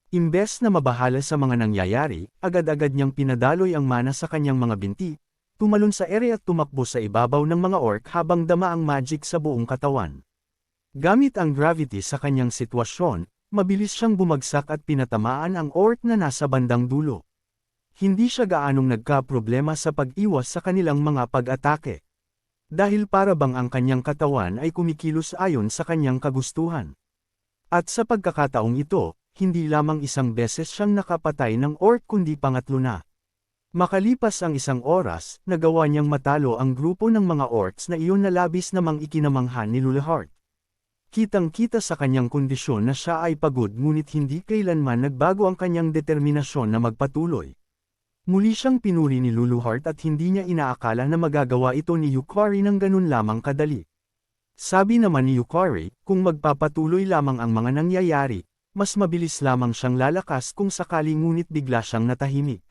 Imbes na mabahala sa mga nangyayari, agad-agad niyang pinadaloy ang mana sa kanyang mga binti, tumalon sa ere at tumakbo sa ibabaw ng mga orc habang dama ang magic sa buong katawan. Gamit ang gravity sa kanyang sitwasyon, mabilis siyang bumagsak at pinatamaan ang orc na nasa bandang dulo. Hindi siya gaanong nagka-problema sa pag-iwas sa kanilang mga pag-atake. Dahil para bang ang kanyang katawan ay kumikilos ayon sa kanyang kagustuhan. At sa pagkakataong ito, hindi lamang isang beses siyang nakapatay ng orc kundi pangatlo na. Makalipas ang 1 oras, nagawa niyang matalo ang grupo ng mga orcs na iyon na labis namang ikinamanghan ni Lulaheart. Kitang-kita sa kanyang kondisyon na siya ay pagod ngunit hindi kailanman nagbago ang kanyang determinasyon na magpatuloy. Muli siyang pinuri ni Luluheart at hindi niya inaakala na magagawa ito ni Yukari ng ganun lamang kadali. Sabi naman ni Yukari, kung magpapatuloy lamang ang mga nangyayari, mas mabilis lamang siyang lalakas kung sakali ngunit bigla siyang natahimik.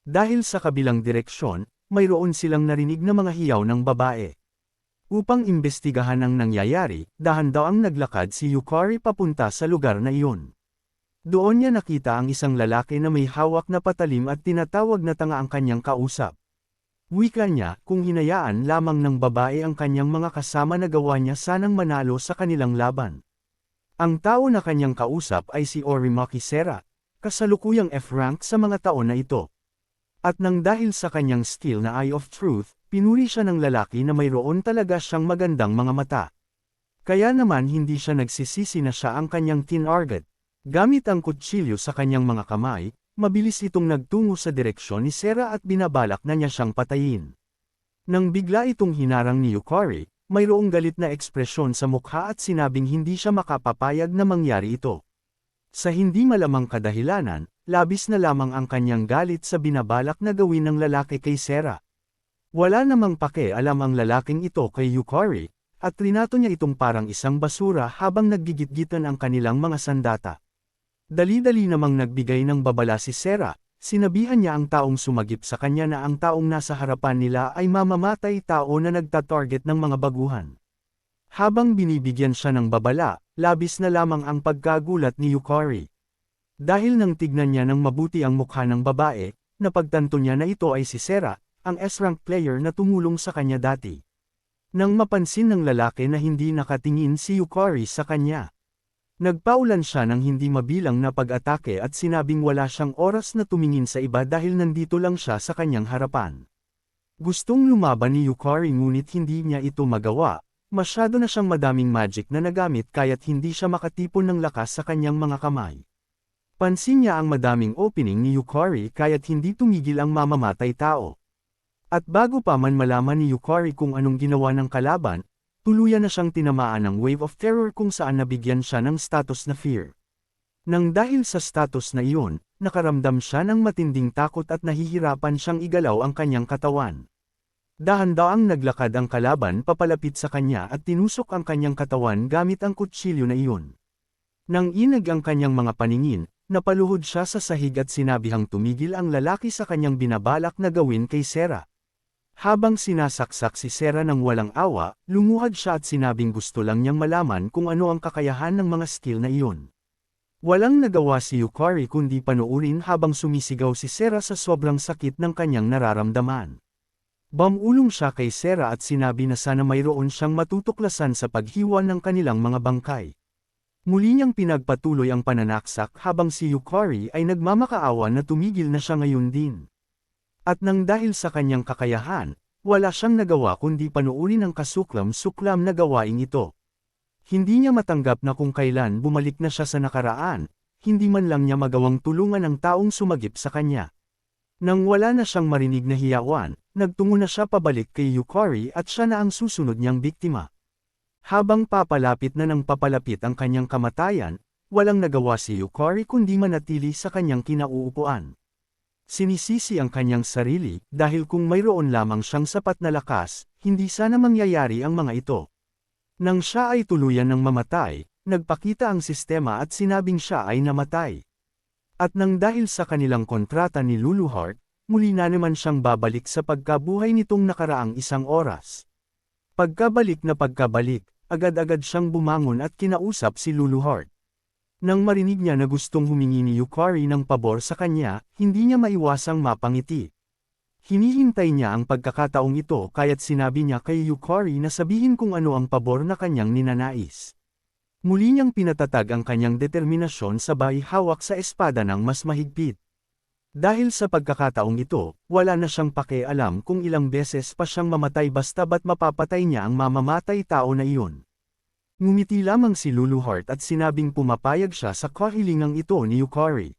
Dahil sa kabilang direksyon, mayroon silang narinig na mga hiyaw ng babae. Upang imbestigahan ang nangyayari, dahan-dahang naglakad si Yukari papunta sa lugar na iyon. Doon niya nakita ang isang lalaki na may hawak na patalim at tinatawag na tanga ang kanyang kausap. Wika niya, kung hinayaan lamang ng babae ang kanyang mga kasama na gawa niya sanang manalo sa kanilang laban. Ang tao na kanyang kausap ay si Orimaki Sera, kasalukuyang F-rank sa mga taon na ito. At nang dahil sa kanyang skill na Eye of Truth, pinuri siya ng lalaki na mayroon talaga siyang magandang mga mata. Kaya naman hindi siya nagsisisi na siya ang kanyang tinarget. Gamit ang kutsilyo sa kanyang mga kamay, mabilis itong nagtungo sa direksyon ni Sera at binabalak na niya siyang patayin. Nang bigla itong hinarang ni Yukari, mayroong galit na ekspresyon sa mukha at sinabing hindi siya makapapayag na mangyari ito. Sa hindi malamang kadahilanan, labis na lamang ang kanyang galit sa binabalak na gawin ng lalaki kay Sera. Wala namang pake-alam ang lalaking ito kay Yukari, at trinato niya itong parang isang basura habang naggigit-gitan ang kanilang mga sandata. Dali-dali namang nagbigay ng babala si Sera, sinabihan niya ang taong sumagip sa kanya na ang taong nasa harapan nila ay mamamatay tao na nagtatarget ng mga baguhan. Habang binibigyan siya ng babala, labis na lamang ang pagkagulat ni Yukari. Dahil nang tignan niya ng mabuti ang mukha ng babae, napagtanto niya na ito ay si Sera, ang S-rank player na tumulong sa kanya dati. Nang mapansin ng lalaki na hindi nakatingin si Yukari sa kanya, nagpaulan siya ng hindi mabilang na pag-atake at sinabing wala siyang oras na tumingin sa iba dahil nandito lang siya sa kanyang harapan. Gustong lumaban ni Yukari ngunit hindi niya ito magawa, masyado na siyang madaming magic na nagamit kaya't hindi siya makatipon ng lakas sa kanyang mga kamay. Pansin niya ang madaming opening ni Yukari kaya't hindi tumigil ang mamamatay tao. At bago pa man malaman ni Yukari kung anong ginawa ng kalaban, tuluyan na siyang tinamaan ng wave of terror kung saan nabigyan siya ng status na fear. Nang dahil sa status na iyon, nakaramdam siya ng matinding takot at nahihirapan siyang igalaw ang kanyang katawan. Dahan-daang naglakad ang kalaban papalapit sa kanya at tinusok ang kanyang katawan gamit ang kutsilyo na iyon. Nang inag ang kanyang mga paningin, napaluhod siya sa sahig at sinabihang tumigil ang lalaki sa kanyang binabalak na gawin kay Sera. Habang sinasaksak si Sera ng walang awa, lumuhad siya at sinabing gusto lang niyang malaman kung ano ang kakayahan ng mga skill na iyon. Walang nagawa si Yukari kundi panuurin habang sumisigaw si Sera sa sobrang sakit ng kanyang nararamdaman. Bumulong siya kay Sera at sinabi na sana mayroon siyang matutuklasan sa paghiwa ng kanilang mga bangkay. Muli niyang pinagpatuloy ang pananaksak habang si Yukari ay nagmamakaawa na tumigil na siya ngayon din. At nang dahil sa kanyang kakayahan, wala siyang nagawa kundi panuurin ang kasuklam-suklam na gawaing ito. Hindi niya matanggap na kung kailan bumalik na siya sa nakaraan, hindi man lang niya magawang tulungan ang taong sumagip sa kanya. Nang wala na siyang marinig na hiyawan, nagtungo na siya pabalik kay Yukari at siya na ang susunod niyang biktima. Habang papalapit na ng papalapit ang kanyang kamatayan, walang nagawa si Yukari kundi manatili sa kanyang kinauupuan. Sinisisi ang kanyang sarili dahil kung mayroon lamang siyang sapat na lakas, hindi sana mangyayari ang mga ito. Nang siya ay tuluyan ng mamatay, nagpakita ang sistema at sinabing siya ay namatay. At nang dahil sa kanilang kontrata ni Luluheart, muli na naman siyang babalik sa pagkabuhay nitong nakaraang 1 oras. Pagkabalik, agad-agad siyang bumangon at kinausap si Luluheart. Nang marinig niya na gustong humingi ni Yukari ng pabor sa kanya, hindi niya maiwasang mapangiti. Hinihintay niya ang pagkakataong ito kaya't sinabi niya kay Yukari na sabihin kung ano ang pabor na kanyang ninanais. Muli niyang pinatatag ang kanyang determinasyon sabay hawak sa espada ng mas mahigpit. Dahil sa pagkakataong ito, wala na siyang pakialam kung ilang beses pa siyang mamatay basta't mapapatay niya ang mamamatay tao na iyon. Ngumiti lamang si Luluheart at sinabing pumapayag siya sa kahilingang ito ni Yukari.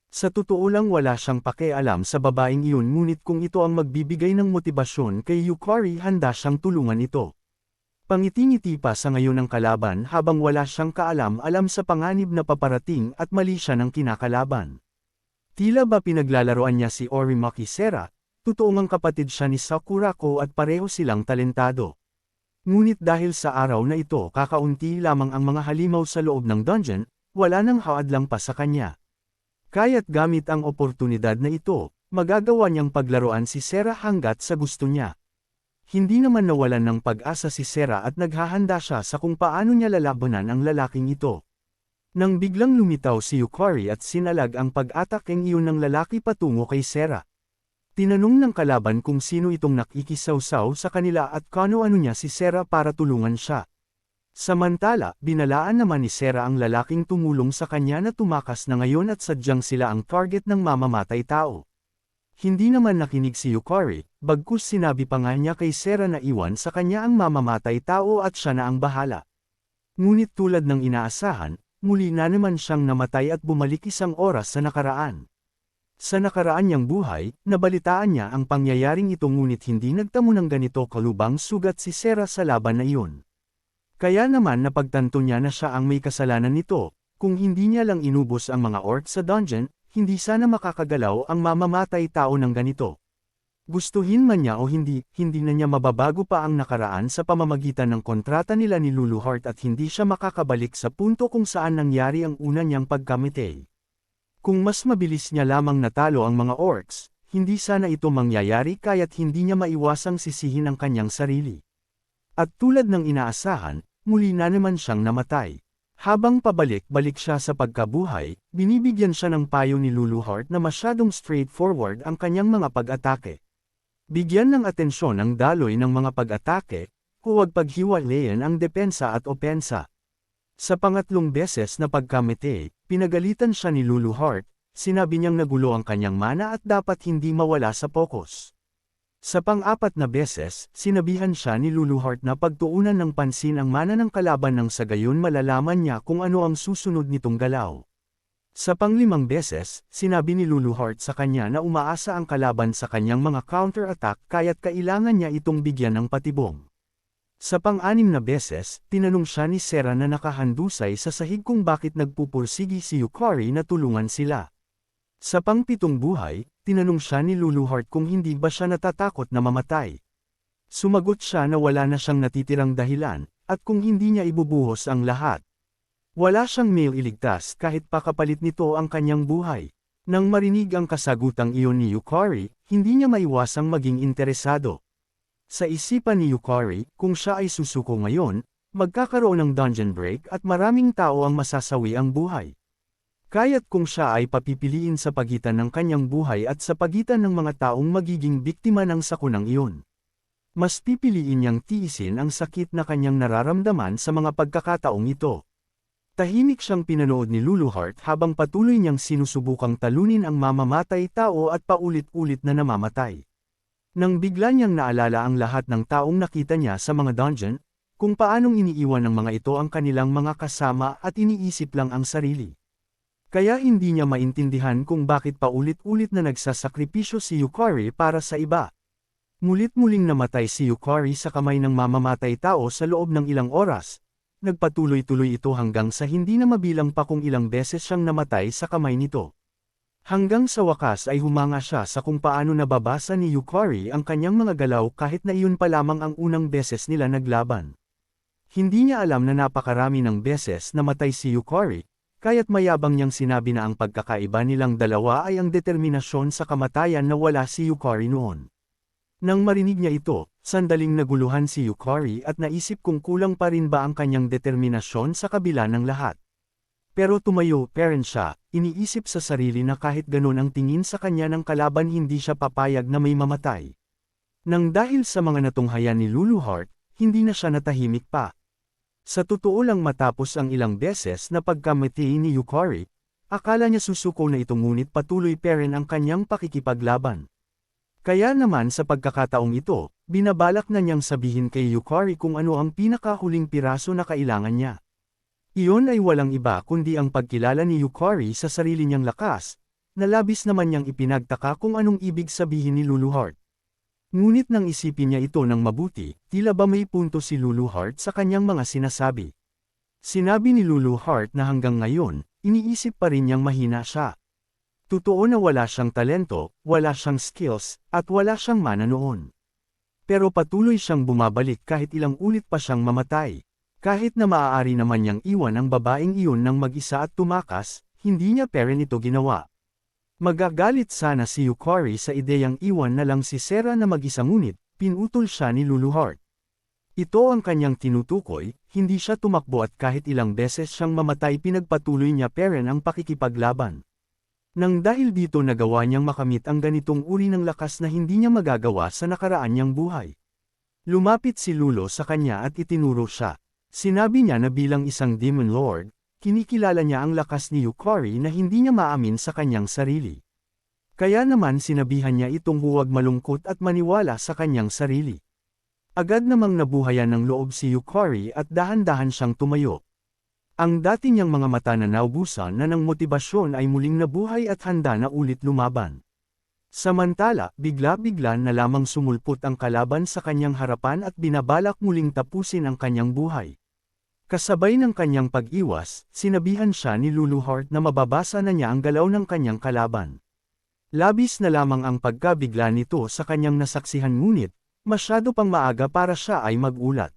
Sa totoo lang wala siyang pakialam sa babaeng iyon ngunit kung ito ang magbibigay ng motibasyon kay Yukari handa siyang tulungan ito. Pangiti-ngiti pa sa ngayon ang kalaban habang wala siyang kaalam-alam sa panganib na paparating at mali siya ng kinakalaban. Tila ba pinaglalaroan niya si Orimaki Sera, totoong ang kapatid siya ni Sakurako at pareho silang talentado. Ngunit dahil sa araw na ito kakaunti lamang ang mga halimaw sa loob ng dungeon, wala nang haadlang pa sa kanya. Kaya't gamit ang oportunidad na ito, magagawa niyang paglaruan si Sera hanggat sa gusto niya. Hindi naman nawalan ng pag-asa si Sera at naghahanda siya sa kung paano niya lalabanan ang lalaking ito. Nang biglang lumitaw si Yukari at sinalag ang pag-atake iyon ng lalaki patungo kay Sera. Tinanong ng kalaban kung sino itong nakikisawsaw sa kanila at kano-ano niya si Sera para tulungan siya. Samantala, binalaan naman ni Sera ang lalaking tumulong sa kanya na tumakas na ngayon at sadyang sila ang target ng mamamatay tao. Hindi naman nakinig si Yukari, bagkus sinabi pa nga niya kay Sera na iwan sa kanya ang mamamatay tao at siya na ang bahala. Ngunit tulad ng inaasahan, muli na naman siyang namatay at bumalik 1 oras sa nakaraan. Sa nakaraan niyang buhay, nabalitaan niya ang pangyayaring ito ngunit hindi nagtamo ng ganito kalubang sugat si Sera sa laban na iyon. Kaya naman napagtanto niya na siya ang may kasalanan nito, kung hindi niya lang inubos ang mga orcs sa dungeon, hindi sana makakagalaw ang mamamatay tao ng ganito. Gustuhin man niya o hindi, hindi na niya mababago pa ang nakaraan sa pamamagitan ng kontrata nila ni Luluheart at hindi siya makakabalik sa punto kung saan nangyari ang una niyang pagkamatay. Kung mas mabilis niya lamang natalo ang mga orcs, hindi sana ito mangyayari kaya't hindi niya maiwasang sisihin ang kanyang sarili. At tulad ng inaasahan, muli na naman siyang namatay. Habang pabalik-balik siya sa pagkabuhay, binibigyan siya ng payo ni Luluheart na masyadong straightforward ang kanyang mga pag-atake. Bigyan ng atensyon ang daloy ng mga pag-atake, huwag paghiwalayan ang depensa at opensa. Sa pangatlong beses na pagkamatay, pinagalitan siya ni Luluheart, sinabi niyang nagulo ang kanyang mana at dapat hindi mawala sa focus. Sa pang-apat na beses, sinabihan siya ni Luluheart na pagtuunan ng pansin ang mana ng kalaban nang sa gayon malalaman niya kung ano ang susunod nitong galaw. Sa pang-5 beses, sinabi ni Luluheart sa kanya na umaasa ang kalaban sa kanyang mga counter-attack kaya't kailangan niya itong bigyan ng patibong. Sa pang-6 na beses, tinanong siya ni Sera na nakahandusay sa sahig kung bakit nagpupursigi si Yukari na tulungan sila. Sa pang-7 buhay, tinanong siya ni Luluheart kung hindi ba siya natatakot na mamatay. Sumagot siya na wala na siyang natitirang dahilan, at kung hindi niya ibubuhos ang lahat. Wala siyang mailigtas kahit pakapalit nito ang kanyang buhay. Nang marinig ang kasagutang iyon ni Yukari, hindi niya maiwasang maging interesado. Sa isipan ni Yukari, kung siya ay susuko ngayon, magkakaroon ng dungeon break at maraming tao ang masasawi ang buhay. Kaya't kung siya ay papipiliin sa pagitan ng kanyang buhay at sa pagitan ng mga taong magiging biktima ng sakunang iyon. Mas pipiliin niyang tiisin ang sakit na kanyang nararamdaman sa mga pagkakataong ito. Tahimik siyang pinanood ni Luluheart habang patuloy niyang sinusubukang talunin ang mamamatay tao at paulit-ulit na namamatay. Nang bigla niyang naalala ang lahat ng taong nakita niya sa mga dungeon, kung paanong iniiwan ng mga ito ang kanilang mga kasama at iniisip lang ang sarili. Kaya hindi niya maintindihan kung bakit paulit-ulit na nagsasakripisyo si Yukari para sa iba. Mulit-muling namatay si Yukari sa kamay ng mamamatay tao sa loob ng ilang oras. Nagpatuloy-tuloy ito hanggang sa hindi na mabilang pa kung ilang beses siyang namatay sa kamay nito. Hanggang sa wakas ay humanga siya sa kung paano nababasa ni Yukari ang kanyang mga galaw kahit na iyon pa lamang ang unang beses nila naglaban. Hindi niya alam na napakarami ng beses namatay si Yukari, kaya't mayabang niyang sinabi na ang pagkakaiba nilang dalawa ay ang determinasyon sa kamatayan na wala si Yukari noon. Nang marinig niya ito, sandaling naguluhan si Yukari at naisip kung kulang pa rin ba ang kanyang determinasyon sa kabila ng lahat. Pero tumayo pa rin siya, iniisip sa sarili na kahit ganun ang tingin sa kanya ng kalaban hindi siya papayag na may mamatay. Nang dahil sa mga natunghayan ni Luluheart, hindi na siya natahimik pa. Sa totoo lang matapos ang ilang beses na pagkamati ni Yukari, akala niya susuko na ito ngunit patuloy pa rin ang kanyang pakikipaglaban. Kaya naman sa pagkakataong ito, binabalak na niyang sabihin kay Yukari kung ano ang pinakahuling piraso na kailangan niya. Iyon ay walang iba kundi ang pagkilala ni Yukari sa sarili niyang lakas, na labis naman niyang ipinagtaka kung anong ibig sabihin ni Luluheart. Ngunit nang isipin niya ito ng mabuti, tila ba may punto si Luluheart sa kanyang mga sinasabi. Sinabi ni Luluheart na hanggang ngayon, iniisip pa rin niyang mahina siya. Totoo na wala siyang talento, wala siyang skills, at wala siyang mana noon. Pero patuloy siyang bumabalik kahit ilang ulit pa siyang mamatay. Kahit na maaari naman niyang iwan ang babaeng iyon ng mag-isa at tumakas, hindi niya pa rin ito ginawa. Magagalit sana si Yukari sa ideyang iwan na lang si Sera na mag-isa ngunit, pinutol siya ni Luluheart. Ito ang kanyang tinutukoy, hindi siya tumakbo at kahit ilang beses siyang mamatay pinagpatuloy niya pa rin ang pakikipaglaban. Nang dahil dito nagawa niyang makamit ang ganitong uri ng lakas na hindi niya magagawa sa nakaraan niyang buhay. Lumapit si Lulo sa kanya at itinuro siya. Sinabi niya na bilang isang Demon Lord, kinikilala niya ang lakas ni Yukari na hindi niya maamin sa kanyang sarili. Kaya naman sinabihan niya itong huwag malungkot at maniwala sa kanyang sarili. Agad namang nabuhayan ng loob si Yukari at dahan-dahan siyang tumayo. Ang dati niyang mga mata na naubusan na ng motibasyon ay muling nabuhay at handa na ulit lumaban. Samantala, bigla-bigla na lamang sumulpot ang kalaban sa kanyang harapan at binabalak muling tapusin ang kanyang buhay. Kasabay ng kanyang pag-iwas, sinabihan siya ni Luluheart na mababasa na niya ang galaw ng kanyang kalaban. Labis na lamang ang pagkabigla nito sa kanyang nasaksihan ngunit, masyado pang maaga para siya ay magulat.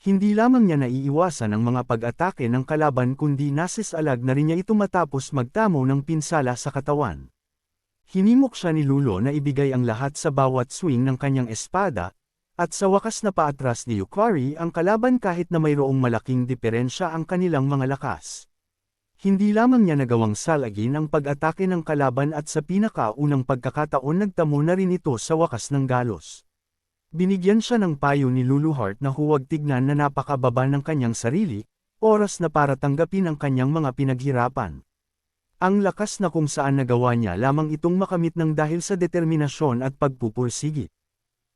Hindi lamang niya naiiwasan ang mga pag-atake ng kalaban kundi nasisalag na rin niya ito matapos magtamo ng pinsala sa katawan. Hinimok siya ni Lulo na ibigay ang lahat sa bawat swing ng kanyang espada, at sa wakas na paatras ni Yukari ang kalaban kahit na mayroong malaking diferensya ang kanilang mga lakas. Hindi lamang niya nagawang salagin ang pag-atake ng kalaban at sa pinakaunang pagkakataon nagtamo na rin ito sa wakas ng galos. Binigyan siya ng payo ni Luluheart na huwag tignan na napakababa ng kanyang sarili, oras na para tanggapin ang kanyang mga pinaghirapan. Ang lakas na kung saan nagawa niya lamang itong makamit ng dahil sa determinasyon at pagpupursige.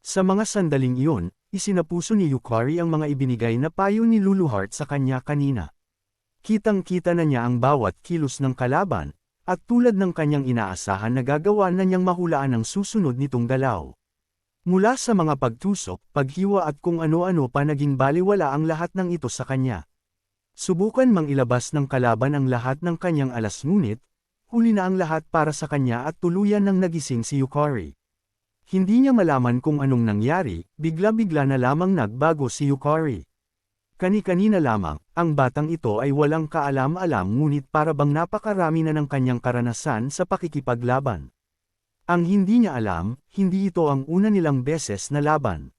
Sa mga sandaling iyon, isinapuso ni Yukari ang mga ibinigay na payo ni Luluheart sa kanya kanina. Kitang-kita na niya ang bawat kilos ng kalaban, at tulad ng kanyang inaasahan nagagawa na niyang mahulaan ang susunod nitong galaw. Mula sa mga pagtusok, paghiwa at kung ano-ano pa naging baliwala ang lahat ng ito sa kanya. Subukan mang ilabas ng kalaban ang lahat ng kanyang alas ngunit, huli na ang lahat para sa kanya at tuluyan nang nagising si Yukari. Hindi niya malaman kung anong nangyari, bigla-bigla na lamang nagbago si Yukari. Kani-kanina lamang, ang batang ito ay walang kaalam-alam ngunit para bang napakarami na ng kanyang karanasan sa pakikipaglaban. Ang hindi niya alam, hindi ito ang una nilang beses na laban.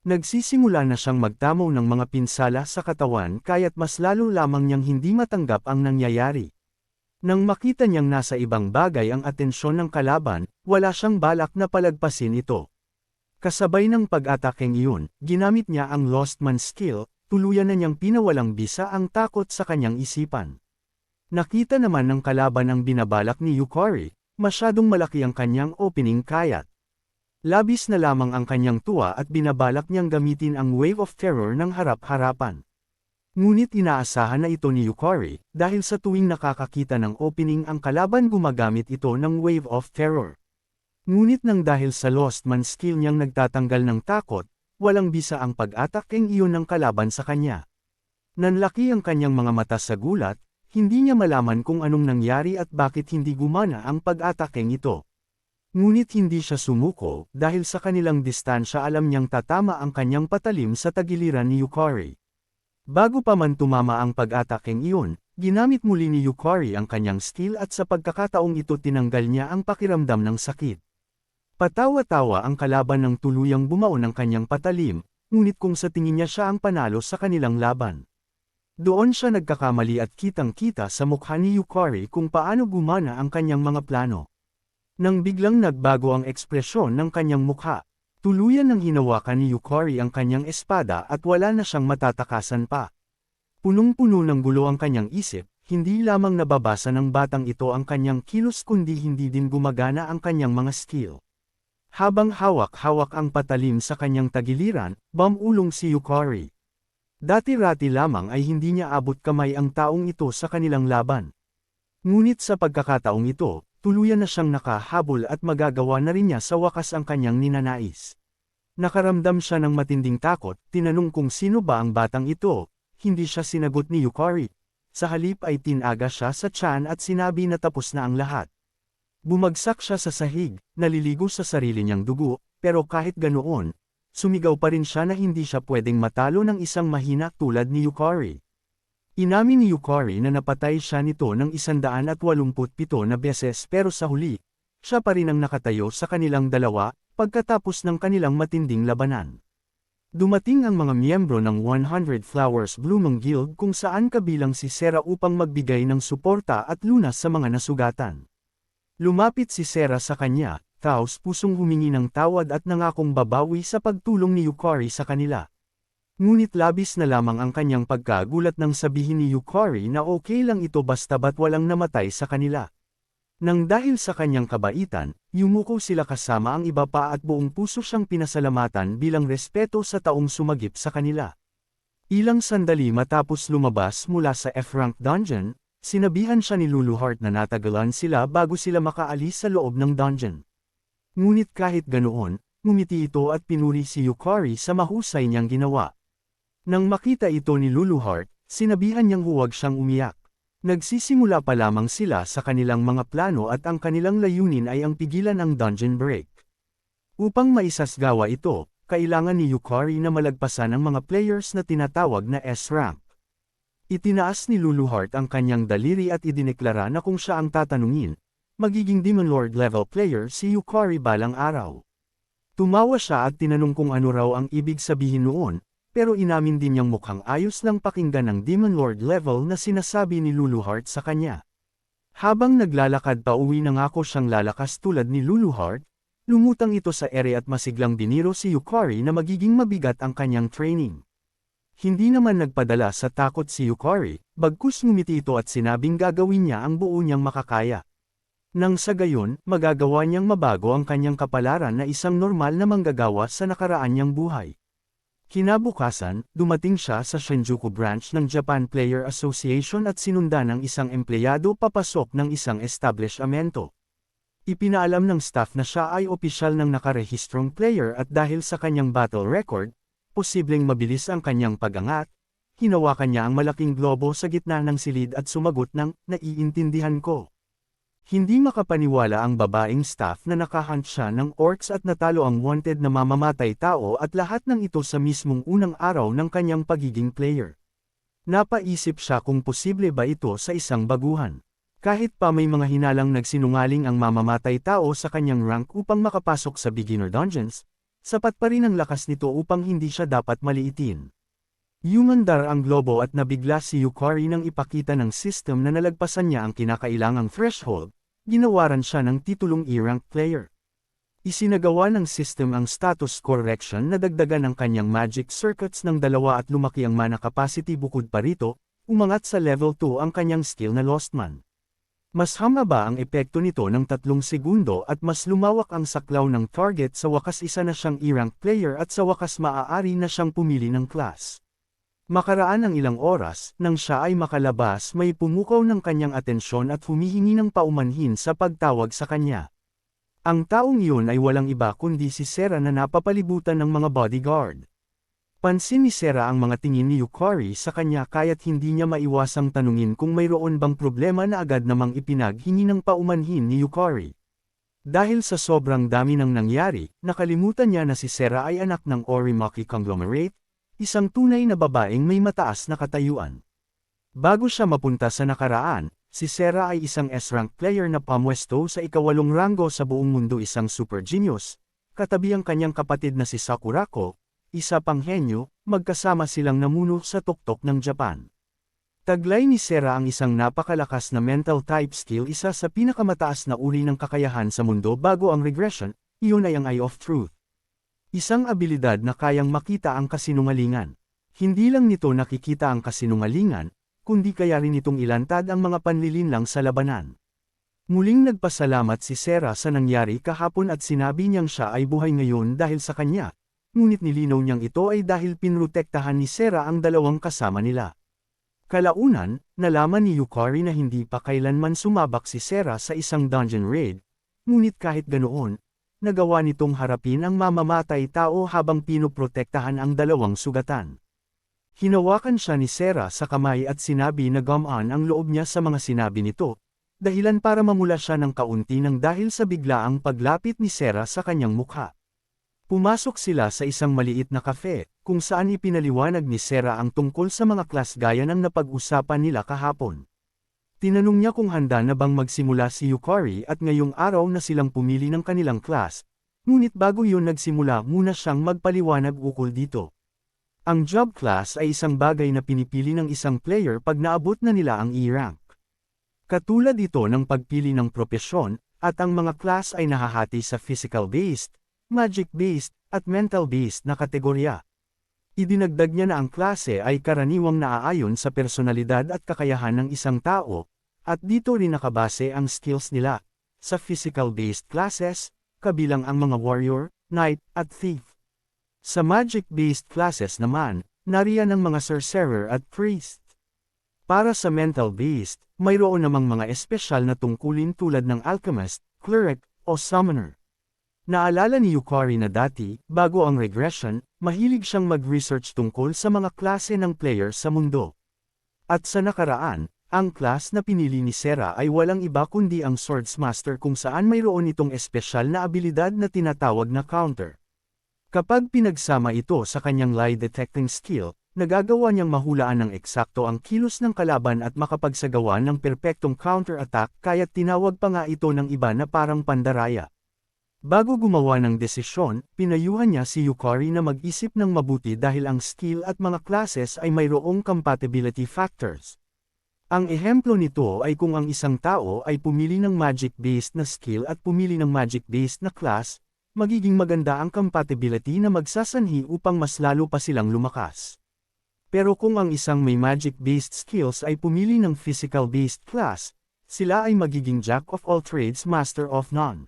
Nagsisimula na siyang magtamo ng mga pinsala sa katawan kaya't mas lalo lamang niyang hindi matanggap ang nangyayari. Nang makita niyang nasa ibang bagay ang atensyon ng kalaban, wala siyang balak na palagpasin ito. Kasabay ng pag-atakeng iyon, ginamit niya ang Lost Man skill, tuluyan na niyang pinawalang bisa ang takot sa kanyang isipan. Nakita naman ng kalaban ang binabalak ni Yukari, masyadong malaki ang kanyang opening kayat. Labis na lamang ang kanyang tuwa at binabalak niyang gamitin ang Wave of Terror ng harap-harapan. Ngunit inaasahan na ito ni Yukari, dahil sa tuwing nakakakita ng opening ang kalaban gumagamit ito ng Wave of Terror. Ngunit nang dahil sa Lost Man skill niyang nagtatanggal ng takot, walang bisa ang pag-atake iyon ng kalaban sa kanya. Nanlaki ang kanyang mga mata sa gulat, hindi niya malaman kung anong nangyari at bakit hindi gumana ang pag-atakeng ito. Ngunit hindi siya sumuko, dahil sa kanilang distansya alam niyang tatama ang kanyang patalim sa tagiliran ni Yukari. Bago pa man tumama ang pag-atakeng iyon, ginamit muli ni Yukari ang kanyang skill at sa pagkakataong ito tinanggal niya ang pakiramdam ng sakit. Patawa-tawa ang kalaban ng tuluyang bumao ng kanyang patalim, ngunit kung sa tingin niya siya ang panalo sa kanilang laban. Doon siya nagkakamali at kitang-kita sa mukha ni Yukari kung paano gumana ang kanyang mga plano. Nang biglang nagbago ang ekspresyon ng kanyang mukha, tuluyan nang hinawakan ni Yukari ang kanyang espada at wala na siyang matatakasan pa. Punong-puno ng gulo ang kanyang isip, hindi lamang nababasa ng batang ito ang kanyang kilos kundi hindi din gumagana ang kanyang mga skill. Habang hawak-hawak ang patalim sa kanyang tagiliran, bumulong si Yukari. Dati-rati lamang ay hindi niya abot kamay ang taong ito sa kanilang laban. Ngunit sa pagkakataong ito, tuluyan na siyang nakahabol at magagawa na rin niya sa wakas ang kanyang ninanais. Nakaramdam siya ng matinding takot, tinanong kung sino ba ang batang ito, hindi siya sinagot ni Yukari. Sa halip ay tinaga siya sa tiyan at sinabi na tapos na ang lahat. Bumagsak siya sa sahig, naliligo sa sarili niyang dugo, pero kahit ganoon, sumigaw pa rin siya na hindi siya pwedeng matalo ng isang mahina tulad ni Yukari. Inamin ni Yukari na napatay siya nito ng 187 na beses pero sa huli, siya pa rin ang nakatayo sa kanilang dalawa, pagkatapos ng kanilang matinding labanan. Dumating ang mga miyembro ng 100 Flowers Blooming Guild kung saan kabilang si Sera upang magbigay ng suporta at lunas sa mga nasugatan. Lumapit si Sera sa kanya, taos pusong humingi ng tawad at nangakong babawi sa pagtulong ni Yukari sa kanila. Ngunit labis na lamang ang kanyang pagkagulat nang sabihin ni Yukari na okay lang ito basta't walang namatay sa kanila. Nang dahil sa kanyang kabaitan, yumuko sila kasama ang iba pa at buong puso siyang pinasalamatan bilang respeto sa taong sumagip sa kanila. Ilang sandali matapos lumabas mula sa F-rank dungeon, sinabihan siya ni Luluheart na natagalan sila bago sila makaalis sa loob ng dungeon. Ngunit kahit ganoon, ngumiti ito at pinuri si Yukari sa mahusay niyang ginawa. Nang makita ito ni Luluheart, sinabihan niyang huwag siyang umiyak. Nagsisimula pa lamang sila sa kanilang mga plano at ang kanilang layunin ay ang pigilan ang dungeon break. Upang maisasgawa ito, kailangan ni Yukari na malagpasan ang mga players na tinatawag na S-rank. Itinaas ni Luluheart ang kanyang daliri at idineklara na kung siya ang tatanungin, magiging Demon Lord level player si Yukari balang araw. Tumawa siya at tinanong kung ano raw ang ibig sabihin noon, pero inamin din niyang mukhang ayos lang pakinggan ng Demon Lord level na sinasabi ni Luluheart sa kanya. Habang naglalakad pa uwi nangako siyang lalakas tulad ni Luluheart, lumutang ito sa ere at masiglang biniro si Yukari na magiging mabigat ang kanyang training. Hindi naman nagpadala sa takot si Yukari, bagkus ngumiti ito at sinabing gagawin niya ang buo niyang makakaya. Nang sa gayon, magagawa niyang mabago ang kanyang kapalaran na isang normal na manggagawa sa nakaraan niyang buhay. Kinabukasan, dumating siya sa Shinjuku branch ng Japan Player Association at sinundan ng isang empleyado papasok ng isang establishmento. Ipinaalam ng staff na siya ay opisyal ng nakarehistrong player at dahil sa kanyang battle record, posibleng mabilis ang kanyang pag-angat. Hinawakan niya ang malaking globo sa gitna ng silid at sumagot ng, "Naiintindihan ko." Hindi makapaniwala ang babaeng staff na nakahunt siya ng orcs at natalo ang wanted na mamamatay tao at lahat ng ito sa mismong unang araw ng kanyang pagiging player. Napaisip siya kung posible ba ito sa isang baguhan. Kahit pa may mga hinalang nagsinungaling ang mamamatay tao sa kanyang rank upang makapasok sa beginner dungeons, sapat pa rin ang lakas nito upang hindi siya dapat maliitin. Humandar ang globo at nabigla si Yukari nang ipakita ng system na nalagpasan niya ang kinakailangang threshold, ginawaran siya ng titulong E-rank player. Isinagawa ng system ang status correction na dagdagan ang kanyang magic circuits ng 2 at lumaki ang mana capacity bukod pa rito, umangat sa level 2 ang kanyang skill na Lost Man. Mas humaba ang epekto nito ng 3 segundo at mas lumawak ang saklaw ng target sa wakas isa na siyang E-rank player at sa wakas maaari na siyang pumili ng class. Makaraan ang ilang oras, nang siya ay makalabas may pumukaw ng kanyang atensyon at humihingi ng paumanhin sa pagtawag sa kanya. Ang taong iyon ay walang iba kundi si Sera na napapalibutan ng mga bodyguard. Pansin ni Sera ang mga tingin ni Yukari sa kanya kaya't hindi niya maiwasang tanungin kung mayroon bang problema na agad namang ipinaghingi ng paumanhin ni Yukari. Dahil sa sobrang dami ng nangyari, nakalimutan niya na si Sera ay anak ng Orimaki Conglomerate, isang tunay na babaeng may mataas na katayuan. Bago siya mapunta sa nakaraan, si Sera ay isang S-rank player na pamwesto sa ika-8 ranggo sa buong mundo, isang super genius, katabi ang kanyang kapatid na si Sakurako, isa pang henyo, magkasama silang namuno sa tuktok ng Japan. Taglay ni Sera ang isang napakalakas na mental type skill, isa sa pinakamataas na uri ng kakayahan sa mundo bago ang regression, iyon ay ang Eye of Truth. Isang abilidad na kayang makita ang kasinungalingan. Hindi lang nito nakikita ang kasinungalingan, kundi kaya rin itong ilantad ang mga panlilinlang sa labanan. Muling nagpasalamat si Sera sa nangyari kahapon at sinabi niyang siya ay buhay ngayon dahil sa kanya, ngunit nilinaw niyang ito ay dahil pinrotektahan ni Sera ang dalawang kasama nila. Kalaunan, nalaman ni Yukari na hindi pa kailanman sumabak si Sera sa isang dungeon raid, ngunit kahit ganoon, nagawa nitong harapin ang mamamatay tao habang pinoprotektahan ang dalawang sugatan. Hinawakan siya ni Sera sa kamay at sinabi na gumaan ang loob niya sa mga sinabi nito, dahilan para mamula siya ng kaunti nang dahil sa biglaang paglapit ni Sera sa kanyang mukha. Pumasok sila sa isang maliit na kafe, kung saan ipinaliwanag ni Sera ang tungkol sa mga klas gaya ng napag-usapan nila kahapon. Tinanong niya kung handa na bang magsimula si Yukari at ngayong araw na silang pumili ng kanilang class, ngunit bago yun nagsimula muna siyang magpaliwanag ukol dito. Ang job class ay isang bagay na pinipili ng isang player pag naabot na nila ang E-rank. Katulad ito ng pagpili ng propesyon, at ang mga class ay nahahati sa physical-based, magic-based, at mental-based na kategorya. Idinagdag niya na ang klase ay karaniwang naaayon sa personalidad at kakayahan ng isang tao, at dito rin nakabase ang skills nila. Sa physical-based classes, kabilang ang mga warrior, knight, at thief. Sa magic-based classes naman, nariyan ang mga sorcerer at priest. Para sa mental-based, mayroon namang mga espesyal na tungkulin tulad ng alchemist, cleric, o summoner. Naalala ni Yukari na dati, bago ang regression, mahilig siyang mag-research tungkol sa mga klase ng player sa mundo. At sa nakaraan, ang class na pinili ni Sera ay walang iba kundi ang Swordsmaster, kung saan mayroon itong espesyal na abilidad na tinatawag na counter. Kapag pinagsama ito sa kanyang lie detecting skill, nagagawa niyang mahulaan ng eksakto ang kilos ng kalaban at makapagsagawa ng perpektong counter-attack, kaya't tinawag pa nga ito ng iba na parang pandaraya. Bago gumawa ng desisyon, pinayuhan niya si Yukari na mag-isip ng mabuti dahil ang skill at mga classes ay mayroong compatibility factors. Ang ehemplo nito ay kung ang isang tao ay pumili ng magic-based na skill at pumili ng magic-based na class, magiging maganda ang compatibility na magsasanhi upang mas lalo pa silang lumakas. Pero kung ang isang may magic-based skills ay pumili ng physical-based class, sila ay magiging jack of all trades, master of none.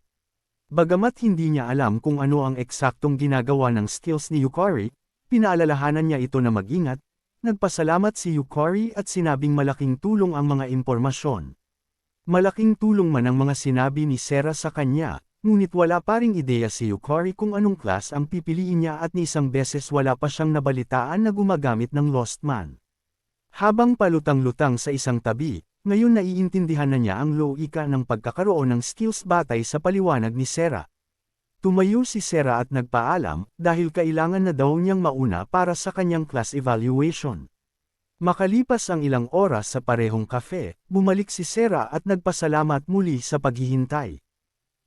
Bagamat hindi niya alam kung ano ang eksaktong ginagawa ng skills ni Yukari, pinaalalahanan niya ito na mag-ingat, nagpasalamat si Yukari at sinabing malaking tulong ang mga impormasyon. Malaking tulong man ang mga sinabi ni Sera sa kanya, ngunit wala pa ring ideya si Yukari kung anong class ang pipiliin niya at ni isang beses wala pa siyang nabalitaan na gumagamit ng Lost Man. Habang palutang-lutang sa isang tabi, ngayon naiintindihan na niya ang loika ng pagkakaroon ng skills batay sa paliwanag ni Sera. Tumayo si Sera at nagpaalam, dahil kailangan na daw niyang mauna para sa kanyang class evaluation. Makalipas ang ilang oras sa parehong kafe, bumalik si Sera at nagpasalamat muli sa paghihintay.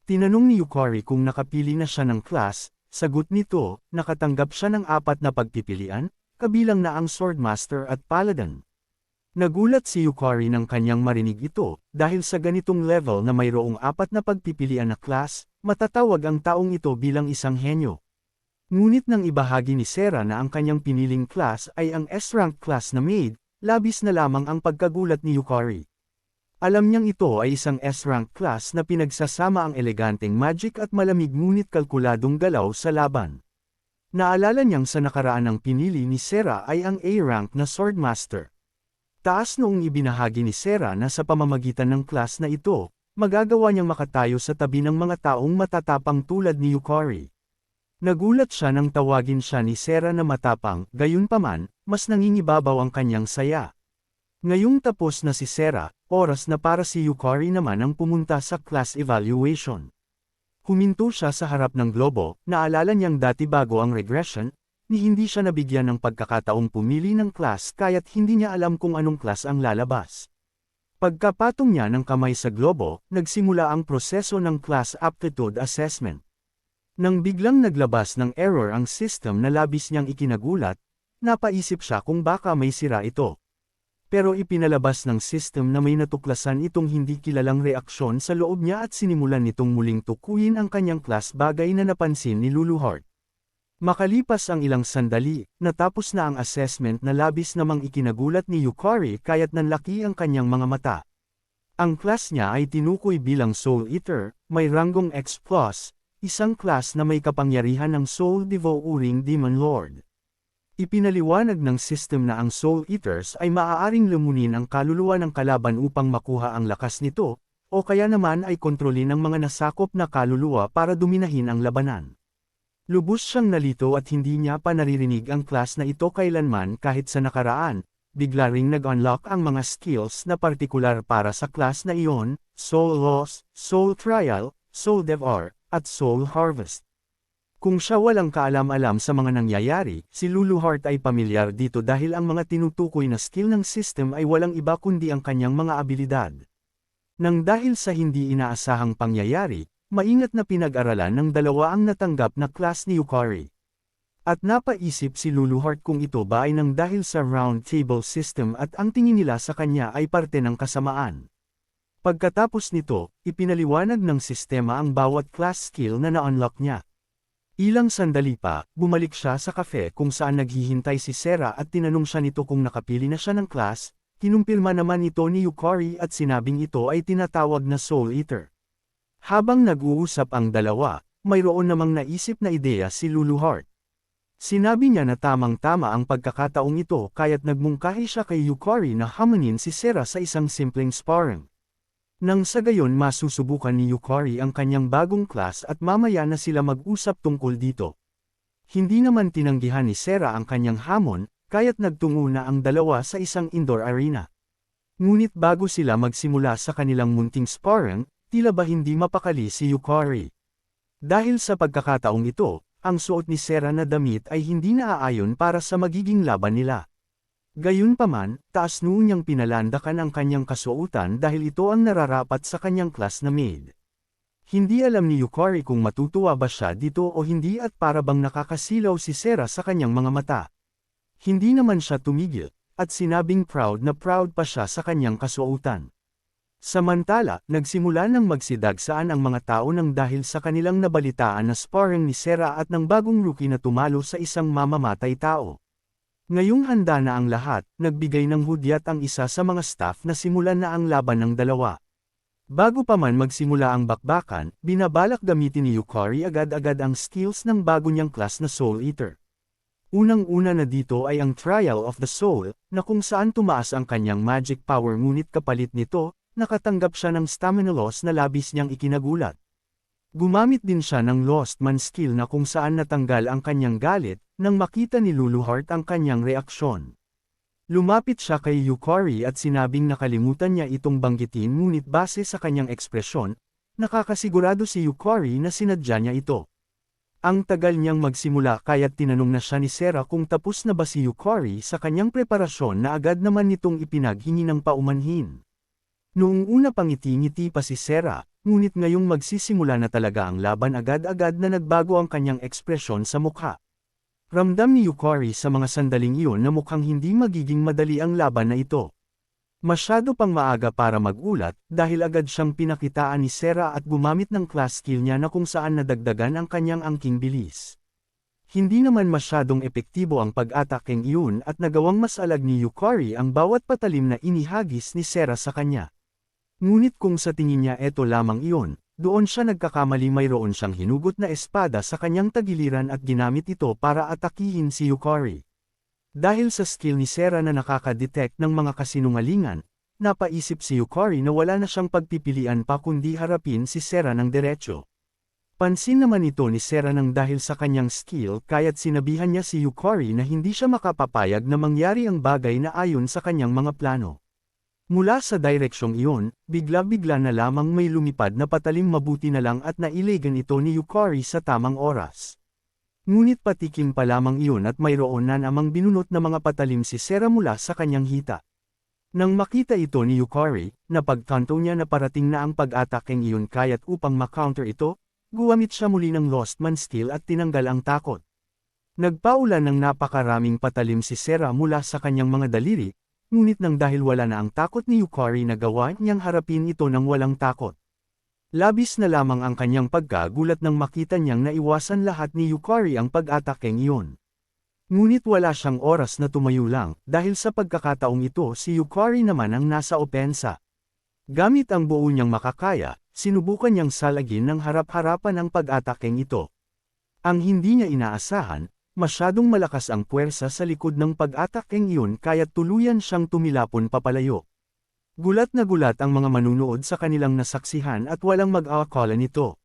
Tinanong ni Yukari kung nakapili na siya ng class, sagot nito, nakatanggap siya ng 4 na pagpipilian, kabilang na ang Swordmaster at Paladin. Nagulat si Yukari nang kanyang marinig ito, dahil sa ganitong level na mayroong 4 na pagpipilian na class, matatawag ang taong ito bilang isang henyo. Ngunit nang ibahagi ni Sera na ang kanyang piniling class ay ang S-rank class na maid, labis na lamang ang pagkagulat ni Yukari. Alam niyang ito ay isang S-rank class na pinagsasama ang eleganteng magic at malamig ngunit kalkuladong galaw sa laban. Naalala niyang sa nakaraan ang pinili ni Sera ay ang A-rank na Swordmaster. Taas noong ibinahagi ni Sera na sa pamamagitan ng class na ito, magagawa niyang makatayo sa tabi ng mga taong matatapang tulad ni Yukari. Nagulat siya nang tawagin siya ni Sera na matapang, gayunpaman, mas nangingibabaw ang kanyang saya. Ngayong tapos na si Sera, oras na para si Yukari naman ang pumunta sa class evaluation. Huminto siya sa harap ng globo, naalala niyang dati bago ang regression, ni hindi siya nabigyan ng pagkakataong pumili ng class kaya't hindi niya alam kung anong class ang lalabas. Pagkapatong niya ng kamay sa globo, nagsimula ang proseso ng class aptitude assessment. Nang biglang naglabas ng error ang system na labis niyang ikinagulat, napaisip siya kung baka may sira ito. Pero ipinalabas ng system na may natuklasan itong hindi kilalang reaksyon sa loob niya at sinimulan nitong muling tukuyin ang kanyang class, bagay na napansin ni Luluhart. Makalipas ang ilang sandali, natapos na ang assessment na labis namang ikinagulat ni Yukari kaya't nanlaki ang kanyang mga mata. Ang class niya ay tinukoy bilang Soul Eater, may ranggong X+, isang class na may kapangyarihan ng Soul Devouring Demon Lord. Ipinaliwanag ng system na ang Soul Eaters ay maaaring lumunin ang kaluluwa ng kalaban upang makuha ang lakas nito, o kaya naman ay kontrolin ang mga nasakop na kaluluwa para duminahin ang labanan. Lubos siyang nalito at hindi niya pa naririnig ang class na ito kailanman kahit sa nakaraan, bigla ring nag-unlock ang mga skills na partikular para sa class na iyon, Soul Loss, Soul Trial, Soul Devour, at Soul Harvest. Kung siya walang kaalam-alam sa mga nangyayari, si Luluhart ay pamilyar dito dahil ang mga tinutukoy na skill ng system ay walang iba kundi ang kanyang mga abilidad. Nang dahil sa hindi inaasahang pangyayari, maingat na pinag-aralan ng dalawa ang natanggap na class ni Yukari. At napaisip si Luluhart kung ito ba ay nang dahil sa round table system at ang tingin nila sa kanya ay parte ng kasamaan. Pagkatapos nito, ipinaliwanag ng sistema ang bawat class skill na na-unlock niya. Ilang sandali pa, bumalik siya sa cafe kung saan naghihintay si Sera at tinanong siya nito kung nakapili na siya ng class, kinumpirma naman ito ni Yukari at sinabing ito ay tinatawag na Soul Eater. Habang nag-uusap ang dalawa, mayroon namang naisip na ideya si Luluhart. Sinabi niya na tamang-tama ang pagkakataong ito kaya't nagmungkahi siya kay Yukari na hamanin si Sera sa isang simpleng sparring. Nang sa gayon masusubukan ni Yukari ang kanyang bagong class at mamaya na sila mag-usap tungkol dito. Hindi naman tinanggihan ni Sera ang kanyang hamon, kaya't nagtungo na ang dalawa sa isang indoor arena. Ngunit bago sila magsimula sa kanilang munting sparring, tila ba hindi mapakali si Yukari. Dahil sa pagkakataong ito, ang suot ni Sera na damit ay hindi naaayon para sa magiging laban nila. Gayunpaman, taas noon niyang pinalandakan ang kanyang kasuotan dahil ito ang nararapat sa kanyang class na maid. Hindi alam ni Yukari kung matutuwa ba siya dito o hindi at para bang nakakasilaw si Sera sa kanyang mga mata. Hindi naman siya tumigil, at sinabing proud na proud pa siya sa kanyang kasuotan. Samantala, nagsimula nang magsidagsaan ang mga tao nang dahil sa kanilang nabalitaan na sparring ni Sera at ng bagong rookie na tumalo sa isang mamamatay tao. Ngayong handa na ang lahat, nagbigay ng hudyat ang isa sa mga staff na simulan na ang laban ng dalawa. Bago pa man magsimula ang bakbakan, binabalak gamitin ni Yukari agad-agad ang skills ng bago niyang class na Soul Eater. Unang-una na dito ay ang Trial of the Soul, na kung saan tumaas ang kanyang magic power ngunit kapalit nito, nakatanggap siya ng stamina loss na labis niyang ikinagulat. Gumamit din siya ng Lost Man skill na kung saan natanggal ang kanyang galit, nang makita ni Luluhart ang kanyang reaksyon. Lumapit siya kay Yukari at sinabing nakalimutan niya itong banggitin ngunit base sa kanyang ekspresyon, nakakasigurado si Yukari na sinadya niya ito. Ang tagal niyang magsimula kaya't tinanong na siya ni Sera kung tapos na ba si Yukari sa kanyang preparasyon na agad naman nitong ipinaghingi ng paumanhin. Noong una pang ngiti-ngiti pa si Sera, ngunit ngayong magsisimula na talaga ang laban agad-agad na nagbago ang kanyang ekspresyon sa mukha. Ramdam ni Yukari sa mga sandaling iyon na mukhang hindi magiging madali ang laban na ito. Masyado pang maaga para magulat dahil agad siyang pinakitaan ni Sera at gumamit ng class skill niya na kung saan nadagdagan ang kanyang angking bilis. Hindi naman masyadong epektibo ang pag-atake iyon at nagawang mas alag ni Yukari ang bawat patalim na inihagis ni Sera sa kanya. Ngunit kung sa tingin niya eto lamang iyon, Doon siya nagkakamali, mayroon siyang hinugot na espada sa kanyang tagiliran at ginamit ito para atakihin si Yukari. Dahil sa skill ni Sera na nakaka-detect ng mga kasinungalingan, napaisip si Yukari na wala na siyang pagpipilian pa kundi harapin si Sera ng diretsyo. Pansin naman ito ni Sera nang dahil sa kanyang skill kaya't sinabihan niya si Yukari na hindi siya makapapayag na mangyari ang bagay na ayon sa kanyang mga plano. Mula sa direksyong iyon, bigla-bigla na lamang may lumipad na patalim, mabuti na lang at nailagan ito ni Yukari sa tamang oras. Ngunit patikim pa lamang iyon at mayroon na namang binunot na mga patalim si Sera mula sa kanyang hita. Nang makita ito ni Yukari, napagtanto niya na parating na ang pag-atake iyon kaya't upang ma-counter ito, gumamit siya muli ng Lost Man skill at tinanggal ang takot. Nagpaulan ng napakaraming patalim si Sera mula sa kanyang mga daliri, ngunit nang dahil wala na ang takot ni Yukari, nagawa niyang harapin ito ng walang takot. Labis na lamang ang kanyang pagkagulat nang makita niyang naiwasan lahat ni Yukari ang pag-atakeng iyon. Ngunit wala siyang oras na tumayo lang, dahil sa pagkakataong ito si Yukari naman ang nasa opensa. Gamit ang buo niyang makakaya, sinubukan niyang salagin ng harap-harapan ang pag-atakeng ito. Ang hindi niya inaasahan, masyadong malakas ang puwersa sa likod ng pag-atakeng iyon kaya't tuluyan siyang tumilapon papalayo. Gulat na gulat ang mga manunood sa kanilang nasaksihan at walang mag-aakala nito.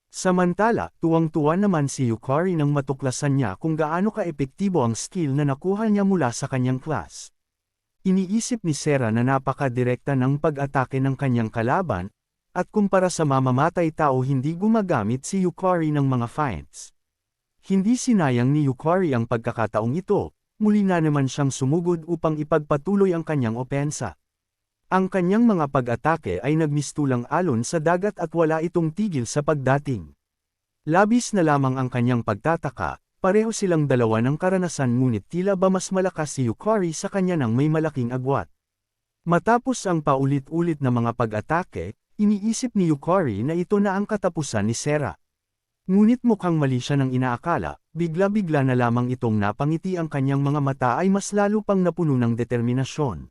Samantala, tuwang-tuwa naman si Yukari nang matuklasan niya kung gaano ka-epektibo ang skill na nakuha niya mula sa kanyang class. Iniisip ni Sera na napaka-direkta ng pag-atake ng kanyang kalaban, at kumpara sa mamamatay tao hindi gumagamit si Yukari ng mga feints. Hindi sinayang ni Yukari ang pagkakataong ito, muli na naman siyang sumugod upang ipagpatuloy ang kanyang opensa. Ang kanyang mga pag-atake ay nagmistulang alon sa dagat at wala itong tigil sa pagdating. Labis na lamang ang kanyang pagtataka, pareho silang dalawa ng karanasan ngunit tila ba mas malakas si Yukari sa kanya ng may malaking agwat. Matapos ang paulit-ulit na mga pag-atake, iniisip ni Yukari na ito na ang katapusan ni Sera. Ngunit mukhang mali siya ng inaakala, bigla-bigla na lamang itong napangiti, ang kanyang mga mata ay mas lalo pang napuno ng determinasyon.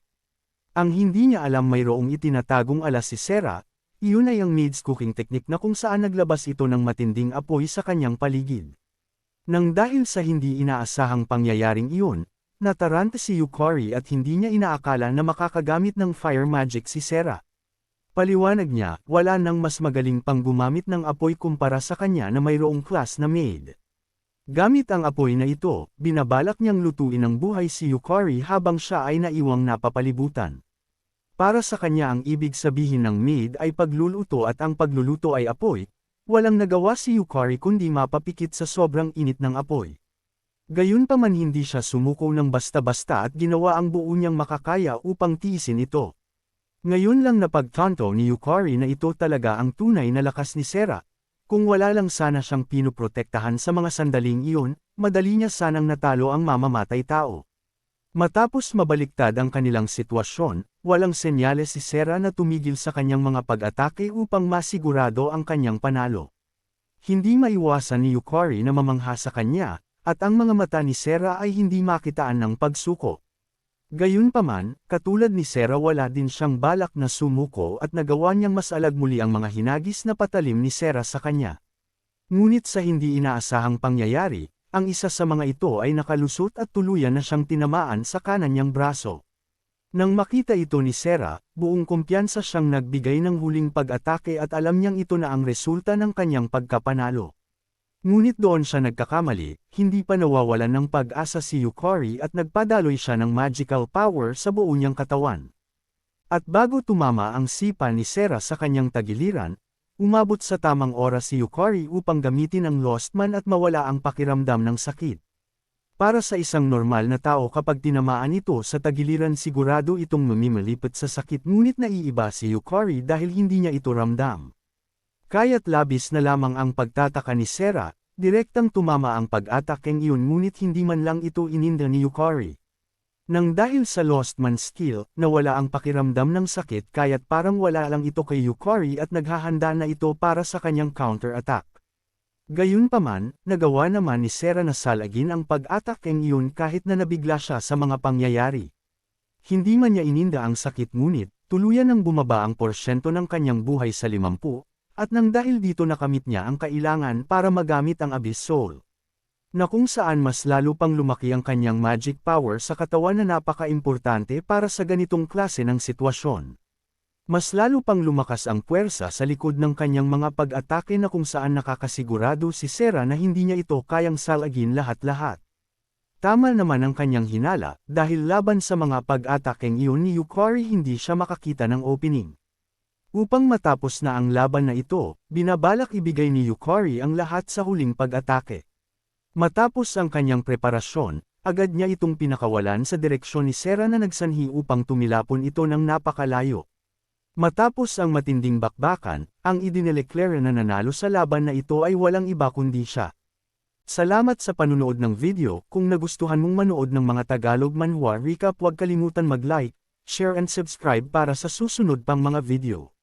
Ang hindi niya alam, mayroong itinatagong alas si Sera, iyon ay ang maid's cooking technique na kung saan naglabas ito ng matinding apoy sa kanyang paligid. Nang dahil sa hindi inaasahang pangyayaring iyon, nataranta si Yukari at hindi niya inaakala na makakagamit ng fire magic si Sera. Paliwanag niya, wala nang mas magaling pang gumamit ng apoy kumpara sa kanya na mayroong class na maid. Gamit ang apoy na ito, binabalak niyang lutuin ng buhay si Yukari habang siya ay naiwang napapalibutan. Para sa kanya ang ibig sabihin ng maid ay pagluluto at ang pagluluto ay apoy, walang nagawa si Yukari kundi mapapikit sa sobrang init ng apoy. Gayunpaman hindi siya sumuko ng basta-basta at ginawa ang buo niyang makakaya upang tiisin ito. Ngayon lang napagtanto ni Yukari na ito talaga ang tunay na lakas ni Sera. Kung wala lang sana siyang pinoprotektahan sa mga sandaling iyon, madali niya sanang natalo ang mamamatay tao. Matapos mabaliktad ang kanilang sitwasyon, walang senyales si Sera na tumigil sa kanyang mga pag-atake upang masigurado ang kanyang panalo. Hindi maiwasan ni Yukari na mamangha sa kanya, at ang mga mata ni Sera ay hindi makitaan ng pagsuko. Gayunpaman, katulad ni Sera, wala din siyang balak na sumuko at nagawa niyang masalag muli ang mga hinagis na patalim ni Sera sa kanya. Ngunit sa hindi inaasahang pangyayari, ang isa sa mga ito ay nakalusot at tuluyan na siyang tinamaan sa kanan niyang braso. Nang makita ito ni Sera, buong kumpiyansa siyang nagbigay ng huling pag-atake at alam niyang ito na ang resulta ng kanyang pagkapanalo. Ngunit doon siya nagkakamali, hindi pa nawawalan ng pag-asa si Yukari at nagpadaloy siya ng magical power sa buo niyang katawan. At bago tumama ang sipa ni Sera sa kanyang tagiliran, umabot sa tamang oras si Yukari upang gamitin ang Lost Man at mawala ang pakiramdam ng sakit. Para sa isang normal na tao, kapag tinamaan ito sa tagiliran sigurado itong mamimilipit sa sakit, ngunit naiiba si Yukari dahil hindi niya ito ramdam. Kaya't labis na lamang ang pagtataka ni Sera, direktang tumama ang pag-atakeng iyon ngunit hindi man lang ito ininda ni Yukari. Nang dahil sa Lost Man skill, nawala ang pakiramdam ng sakit kaya't parang wala lang ito kay Yukari at naghahanda na ito para sa kanyang counter-attack. Gayunpaman, nagawa naman ni Sera na salagin ang pag-atakeng iyon kahit na nabigla siya sa mga pangyayari. Hindi man niya ininda ang sakit ngunit, tuluyan nang bumaba ang porsyento ng kanyang buhay sa 50, at nang dahil dito nakamit niya ang kailangan para magamit ang Abyss Soul. Na kung saan mas lalo pang lumaki ang kanyang magic power sa katawan na napaka-importante para sa ganitong klase ng sitwasyon. Mas lalo pang lumakas ang puwersa sa likod ng kanyang mga pag-atake na kung saan nakakasigurado si Sera na hindi niya ito kayang salagin lahat-lahat. Tama naman ang kanyang hinala, dahil laban sa mga pag-atakeng iyon ni Yukari hindi siya makakita ng opening. Upang matapos na ang laban na ito, binabalak ibigay ni Yukari ang lahat sa huling pag-atake. Matapos ang kanyang preparasyon, agad niya itong pinakawalan sa direksyon ni Sera na nagsanhi upang tumilapon ito ng napakalayo. Matapos ang matinding bakbakan, ang idineleklara na nanalo sa laban na ito ay walang iba kundi siya. Salamat sa panunood ng video. Kung nagustuhan mong manood ng mga Tagalog manhwa recap, huwag kalimutan mag-like, share and subscribe para sa susunod pang mga video.